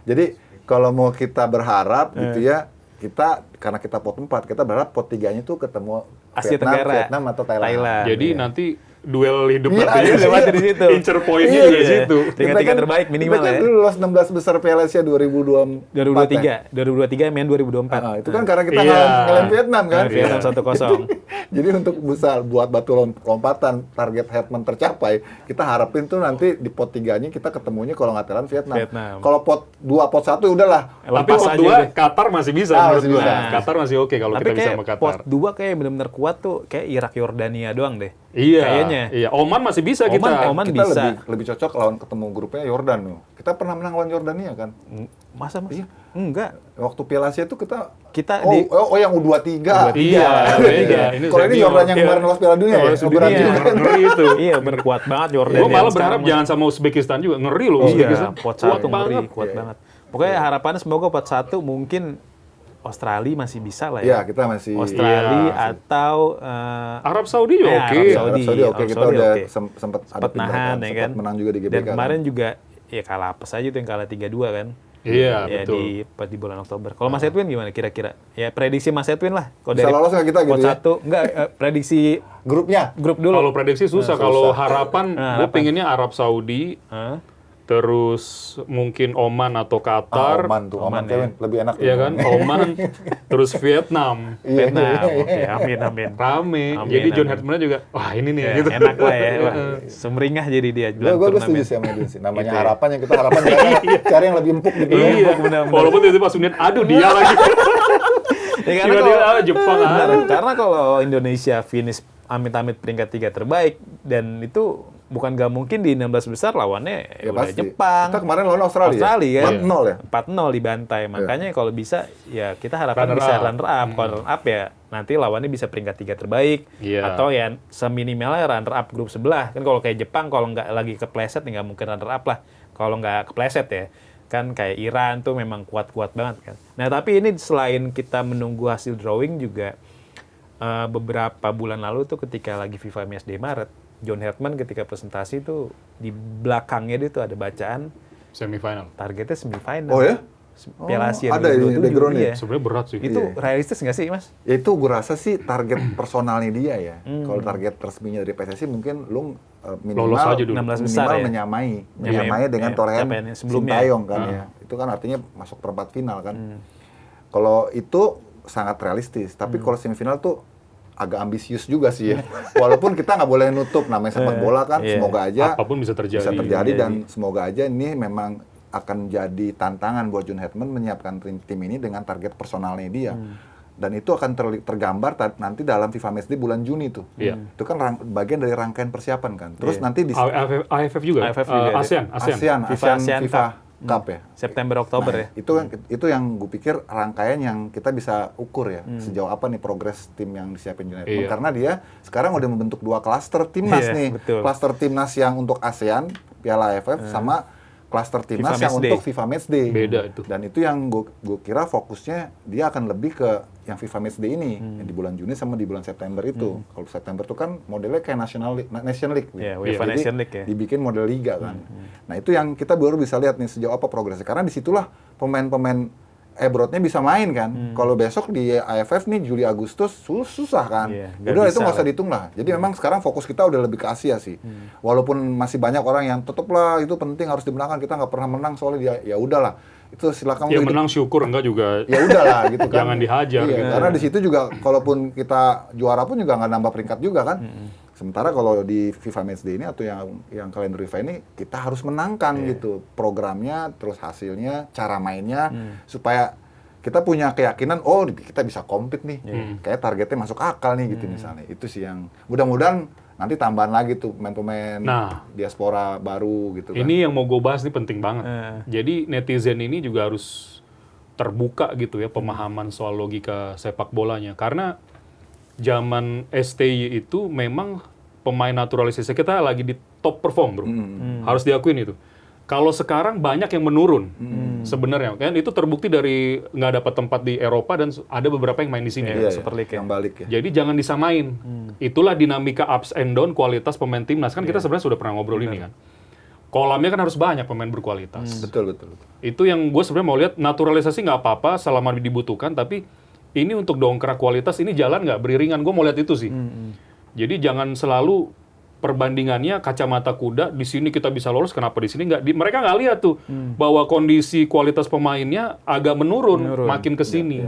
Jadi kalau mau kita berharap gitu ya, kita karena kita pot 4, kita berharap pot 3-nya tuh ketemu Asia Tenggara. Vietnam atau Thailand. Jadi nanti duel hidup Iya, nanti iya, Udah mati di situ. incer poinnya Iya, juga di iya. situ. Tiga terbaik minimal kita kan ya. dulu lolos 16 besar Piala Asia 2023. 2023 main 2024. Itu kan karena kita Iya. ngalahin Vietnam kan. Nah, Vietnam 1-0. Jadi untuk bisa buat batu lompatan target Hetman tercapai, kita harapin tuh nanti di pot 3-nya kita ketemunya kalau nggak Thailand Vietnam. Vietnam. Kalau pot 2, pot 1 udahlah. Tapi Lepas pot aja 2 deh. Qatar masih bisa Ah, menurut masih gua. bisa. Qatar masih oke kalau Tapi kita bisa kayak sama pot Qatar. 2 kayak benar-benar kuat tuh kayak Irak Yordania doang deh. Iya. Kayaknya. Iya, Oman masih bisa Oman Kita bisa. lebih cocok lawan ketemu grupnya Yordan loh. Kita pernah menang lawan Yordania kan. Masa Mas? Iya. Enggak. Waktu Piala Asia itu kita yang U23. Iya, beda. Ini Kalau ini senior. Yordan yang kemarin lolos Piala Dunia ya. Lolos Berat dunia. juga. Ngeri itu. Iya, bener kuat banget Jordan. Gue malah berharap jangan sama Uzbekistan juga. Ngeri loh Uzbekistan. Iya, pot Kuat 1 ngeri, banget. kuat banget. Pokoknya harapannya semoga pot 1 mungkin Australia masih bisa lah Iya, ya. kita masih Australia Iya. atau Arab Saudi juga Ya, oke. Arab Arab Saudi. Saudi oke, kita Saudi udah oke. sempat sempat nahan ya kan. menang juga di GBK. Dan kemarin juga ya kalah apes aja tuh yang kalah 3-2 kan. Iya, Ya betul. di bulan Oktober. Kalau Mas Edwin gimana kira-kira? Ya prediksi Mas Edwin lah. Kalau Bisa lolos nggak kita gitu pot ya? 1 enggak prediksi Grupnya. grup dulu. Kalau prediksi susah. Kalau harapan, gue harapan. pengennya Arab Saudi, Hah? terus mungkin Oman atau Qatar, Oman tuh, Oman Oman Kevin, lebih enak. ya kan? Oman, terus Vietnam, Iya. Vietnam. Oke, amin. rame. Amin, Jadi John amin. Hetman juga, wah ini nih Ya, gitu. enak lah ya. Wah, sumringah jadi dia Gue turnamen. setuju sih sama Edwin sih. Namanya Gitu ya. harapan yang kita harapan cari yang lebih empuk gitu. Iya, benar-benar. walaupun tiba-tiba pas lihat, aduh dia lagi. Ya, karena Tiba-tiba kalau- Jepang. Benar, karena kalau Indonesia finish amit-amit peringkat 3 terbaik dan itu bukan gak mungkin di 16 besar lawannya Ya udah pasti. Jepang. Kita kemarin lawan Australia. Australia kan 4-0 ya. 4-0 dibantai. Makanya kalau bisa ya kita harapkan Runner bisa up. runner up. Kalau runner up ya nanti lawannya bisa peringkat 3 terbaik Iya. atau ya seminimalnya runner up grup sebelah. Kan kalau kayak Jepang kalau nggak lagi kepleset nggak mungkin runner up lah. Kalau nggak kepleset ya. Kan kayak Iran tuh memang kuat-kuat banget kan. Nah, tapi ini selain kita menunggu hasil drawing juga beberapa bulan lalu tuh ketika lagi FIFA MSD Maret, John Hetman ketika presentasi tuh di belakangnya dia tuh ada bacaan Semifinal. targetnya semifinal. Oh ya? Piala Asia ada ini 2027, background-nya. iya. Sebenarnya berat sih. Itu Iya. realistis nggak sih, Mas? Ya itu gue rasa sih target personalnya dia ya. Kalau target resminya dari PSSI mungkin lu minimal Lolos aja dulu. 16 besar minimal ya? menyamai dengan ya, Torrehan capaian yang sebelumnya. Sintayong kan ya. Itu kan artinya masuk perempat final kan. Kalau itu sangat realistis, tapi kalau semifinal tuh agak ambisius juga sih ya. Walaupun kita nggak boleh nutup namanya sepak bola kan, Iya. semoga aja Apapun bisa terjadi. dan semoga aja ini memang akan jadi tantangan buat John Hetman menyiapkan tim ini dengan target personalnya dia. Dan itu akan tergambar nanti dalam FIFA Matchday bulan Juni tuh. Iya. Itu kan bagian dari rangkaian persiapan kan. Terus nanti di AFF juga? AFF juga ada. ASEAN. FIFA Cup ya. September Oktober ya. Itu yang gue pikir rangkaian yang kita bisa ukur ya. Sejauh apa nih progres tim yang disiapin John Hetman. Iya. Karena dia sekarang udah membentuk 2 klaster timnas Iya, nih. betul. Klaster timnas yang untuk ASEAN, Piala AFF sama klaster timnas FIFA yang Matchday. untuk FIFA Matchday. Beda itu. Dan itu yang gue kira fokusnya dia akan lebih ke yang FIFA Matchday ini yang di bulan Juni sama di bulan September itu. Kalau September itu kan modelnya kayak Nation League. Iya, UEFA Jadi Nation League ya. dibikin model liga kan. Nah itu yang kita baru bisa lihat nih sejauh apa progresnya. Karena disitulah pemain-pemain Ebrodnya bisa main kan. Kalau besok di AFF nih Juli Agustus susah kan. Iya, nggak Udah bisa itu nggak usah lah. dihitung lah. Jadi memang sekarang fokus kita udah lebih ke Asia sih. Walaupun masih banyak orang yang tetaplah itu penting harus dimenangkan, kita nggak pernah menang soalnya dia, ya udahlah. Itu silakan Ya lu hidup. menang syukur, enggak juga. Ya udahlah gitu kan. Jangan dihajar Iya, gitu. karena di situ juga kalaupun kita juara pun juga nggak nambah peringkat juga kan. Sementara kalau di FIFA Matchday ini atau yang kalender FIFA ini kita harus menangkan gitu programnya, terus hasilnya, cara mainnya supaya kita punya keyakinan kita bisa compete nih. Kayak targetnya masuk akal nih gitu misalnya. Itu sih yang mudah-mudahan nanti tambahan lagi tuh pemain-pemain diaspora baru gitu kan. Ini yang mau gue bahas nih penting banget. Jadi netizen ini juga harus terbuka gitu ya pemahaman soal logika sepak bolanya. Karena zaman STY itu memang pemain naturalisasi kita lagi di top perform, bro. Harus diakuin itu. Kalau sekarang banyak yang menurun sebenarnya, kan itu terbukti dari nggak dapat tempat di Eropa dan ada beberapa yang main di sini. Iya, Super League ya. yang balik ya. Jadi jangan disamain. Itulah dinamika ups and down kualitas pemain timnas. Kan kita sebenarnya sudah pernah ngobrol ini kan. Kolamnya kan harus banyak pemain berkualitas. Betul. Itu yang gue sebenarnya mau lihat, naturalisasi nggak apa-apa selama dibutuhkan, tapi ini untuk dongkrak kualitas, ini jalan nggak beriringan. Gue mau lihat itu sih. Jadi jangan selalu perbandingannya kacamata kuda, di sini kita bisa lolos, kenapa di sini nggak? Mereka nggak lihat tuh bahwa kondisi kualitas pemainnya agak menurun. Makin ke sini.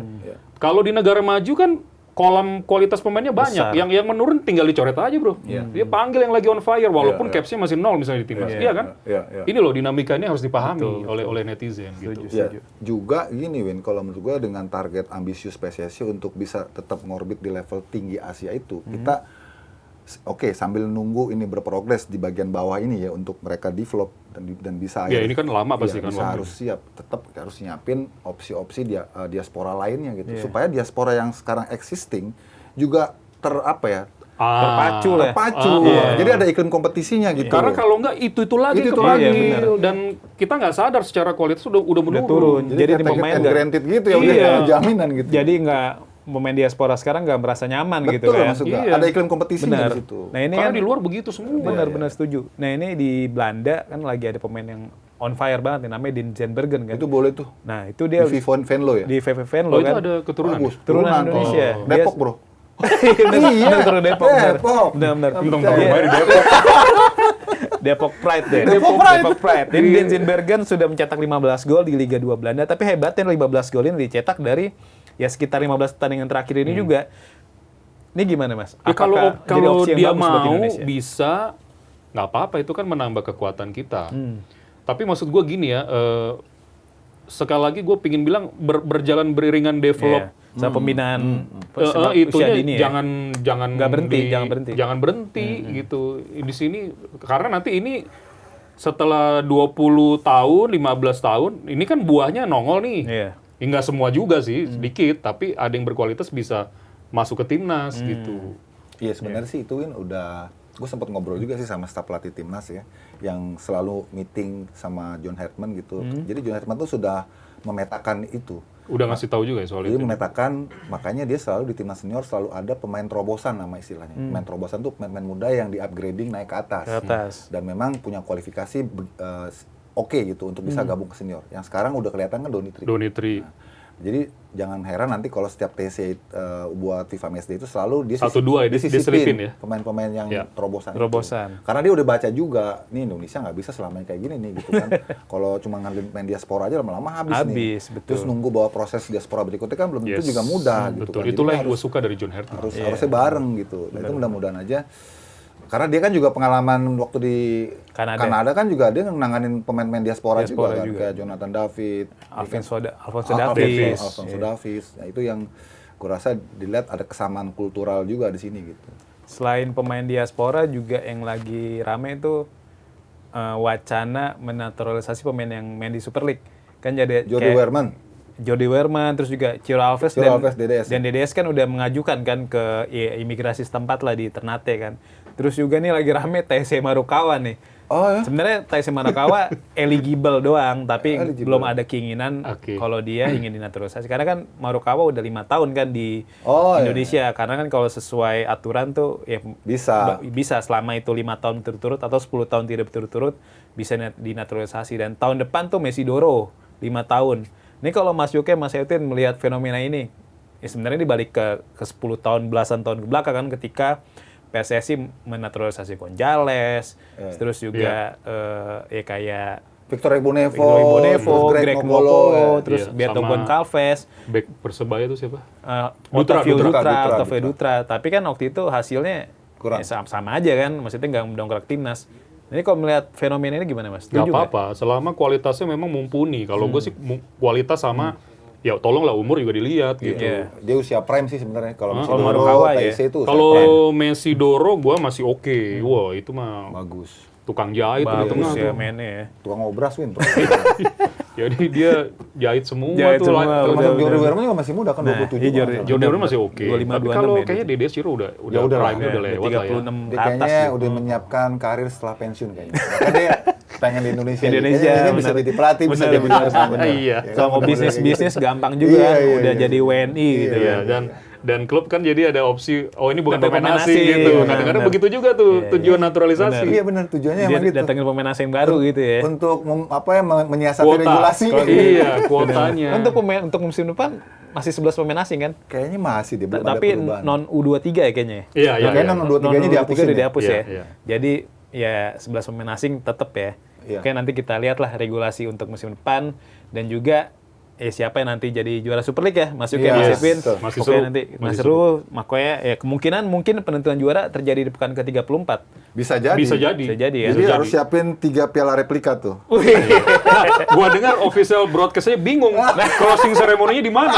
Kalau di negara maju kan kolam kualitas pemainnya banyak. Besar. Yang menurun tinggal dicoret aja, bro. Dia panggil yang lagi on fire, walaupun capsnya masih 0 misalnya di timnas. Iya kan? Iya. Ini loh dinamika ini harus dipahami oleh netizen gitu. Ya, juga gini Win, kalau menurut gue dengan target ambisius PSSI untuk bisa tetap ngorbit di level tinggi Asia itu, kita sambil nunggu ini berprogres di bagian bawah ini ya untuk mereka develop dan bisa Ya ini kan lama pasti kan. bisa harus siap, tetap harus nyiapin opsi-opsi diaspora lainnya gitu supaya diaspora yang sekarang existing juga Terpacu lah. terpacu. Jadi ada iklim kompetisinya gitu. Karena kalau enggak itu lagi Itu kembali. lagi. Benar. Dan kita nggak sadar secara kualitas udah menurun. turun. Jadi Jadi kayak pemain take it and nggak- granted gitu ya, udah Iya. ada jaminan gitu. Jadi nggak pemain diaspora sekarang nggak merasa nyaman gitu Betul kan. maksud gua. Iya. Ada iklim kompetisinya Benar. di situ. Nah ini Karena kan di luar begitu semua. benar-benar setuju. Nah ini di Belanda kan lagi ada pemain yang on fire banget nih, namanya Dean Zandbergen kan. Itu boleh tuh. Nah itu dia Di Venlo ya? di VV Venlo Oh itu kan. ada keturunan. Bagus. Turunan Indonesia. Oh. Depok, Bro. Bener, turun Depok. bener. Depok. Benar-benar. Untung Dia- tahu main di Depok. Depok Pride deh. Depok Pride. Jadi Dean Zandbergen sudah mencetak 15 gol di Liga 2 Belanda, tapi hebatnya 15 gol ini dicetak dari ya sekitar 15 pertandingan terakhir ini juga. Ini gimana Mas? Ya, kalau Apakah jadi kalau opsi yang dia bagus buat mau Indonesia? bisa nggak apa-apa, itu kan menambah kekuatan kita. Tapi maksud gue gini ya, sekali lagi gue pingin bilang berjalan beriringan develop. Sama pembinaan usia Itunya dini ya. jangan Nggak berhenti, di- jangan berhenti. gitu di sini, karena nanti ini setelah 20 tahun 15 tahun ini kan buahnya nongol nih. Iya. Enggak semua juga sih, sedikit, tapi ada yang berkualitas bisa masuk ke timnas gitu. Iya sebenarnya sih itu Win udah, gue sempat ngobrol juga sih sama staf pelatih timnas ya, yang selalu meeting sama John Hartman gitu. Jadi John Hartman tuh sudah memetakan itu. Udah ngasih tahu juga ya soal Jadi itu. memetakan, makanya dia selalu di timnas senior selalu ada pemain terobosan nama istilahnya. Pemain terobosan tuh pemain muda yang di-upgrading naik ke atas. Ke atas. Dan memang punya kualifikasi oke gitu untuk bisa gabung ke senior. Yang sekarang udah kelihatan kan Donitri. Donitri. Jadi jangan heran nanti kalau setiap TC buat FIFA Matchday itu selalu dia 1-2 ya, diselipin ya. pemain-pemain yang Ya. terobosan. Terobosan. Itu. Karena dia udah baca juga, nih Indonesia nggak bisa selamanya kayak gini nih gitu kan. Kalau cuma ngambil main diaspora aja lama-lama habis nih. Habis, betul. Terus nunggu bahwa proses diaspora berikutnya kan belum tentu Yes. juga mudah gitu Betul. kan. Jadi Itulah yang gue harus, suka dari John Hartman. harusnya bareng gitu. Nah, itu mudah-mudahan aja. Karena dia kan juga pengalaman waktu di Kanada kan juga dia nanganin pemain-pemain diaspora juga kan, kayak Jonathan David, Alfonso Davies. Alfonso Davies. Nah, itu yang gue rasa dilihat ada kesamaan kultural juga di sini gitu. Selain pemain diaspora juga yang lagi rame itu wacana menaturalisasi pemain yang main di Super League. Kan jadi Jordi Wehrman. Jordi Wehrman, terus juga Ciro Alves, Ciro Alves, DDS. dan DDS kan udah mengajukan kan ke imigrasi setempat lah di Ternate kan. Terus juga nih lagi rame TC Marukawa nih. Oh ya? Sebenarnya TC Marukawa eligible doang, tapi Eligible. belum ada keinginan Oke. kalau dia ingin dinaturalisasi. Karena kan Marukawa udah 5 tahun kan di Oh, iya. Indonesia. Karena kan kalau sesuai aturan tuh ya bisa selama itu 5 tahun berturut-turut atau 10 tahun tidak berturut-turut bisa dinaturalisasi. Dan tahun depan tuh Mesidoro 5 tahun. Ini kalau Mas Yuke, Mas Eutin melihat fenomena ini, ya sebenarnya dibalik ke 10 tahun, belasan tahun ke belakang kan ketika PSSI menaturalisasi Gonzales, terus juga ya kayak Victor Ibonevo, Ibonevo, terus Greg Nopolo, Nopolo, ya. terus Iya, Berto sama- Gonçalves, Back Persebaya itu siapa? Otavio Dutra. Dutra. Tapi kan waktu itu hasilnya Kurang. ya sama aja kan, maksudnya nggak mendongkrak timnas. Ini kalau melihat fenomena ini gimana Mas? Nggak Setuju nggak? apa-apa, selama kualitasnya memang mumpuni. Kalau gue sih kualitas sama, ya tolonglah umur juga dilihat gitu. Iya. Dia usia prime sih sebenarnya. Kalau Messi kalau Doro, Marukawa ya. Taisei itu usia prime. Kalau Messi Doro, gue masih oke. Wah, itu mah Bagus. tukang jahit tuh di Bagus tengah ya tuh. mainnya ya. Tukang obras, Win. Jadi dia jahit semua Jahit tuh. semua, Termasuk udah. Jordi Werman juga masih muda kan, 27. Iya, kan. Jordi Alba masih oke. 25, Tapi 26 kalau ya kayaknya Dede Siro udah Ya udah lah. prime-nya udah lewat lah ya. 36 Dia ke atas kayaknya gitu. udah menyiapkan karir setelah pensiun kayaknya. Makanya dia pengen di Indonesia. Indonesia, Kayaknya dia bisa benar. jadi pelatih, bisa Benar, jadi benar. benar. Iya. Kalau mau bisnis gampang juga, udah jadi WNI gitu Iya, kan. dan klub kan jadi ada opsi, oh ini bukan Ada pemain pemain asing asing, gitu. benar, Kadang-kadang benar. begitu juga tuh Iya, tujuan iya. naturalisasi. Iya benar, tujuannya Dia emang gitu. datangin pemain asing baru gitu ya. Untuk menyiasati Kuota. regulasi. Iya, kuotanya. Untuk musim depan masih 11 pemain asing kan? Kayaknya masih dia belum ada Tapi perubahan. non U23 ya kayaknya. Iya, iya. Kayaknya iya. non U23-nya dihapusin udah ya? dihapus Iya, ya. iya. Jadi ya 11 pemain asing tetap ya. Iya. Oke, nanti kita lihatlah regulasi untuk musim depan dan juga siapa yang nanti jadi juara Super League ya, masuk ya Iya, Mas Edwin. betul. Masih Pokoknya seru. nanti Masih masih seru, makanya ya kemungkinan mungkin penentuan juara terjadi di pekan ke-34. Bisa jadi. Bisa jadi. Bisa jadi ya. Jadi Bisa harus jadi. siapin 3 piala replika tuh. Gua dengar official broadcast-nya bingung. Closing ceremony-nya di mana?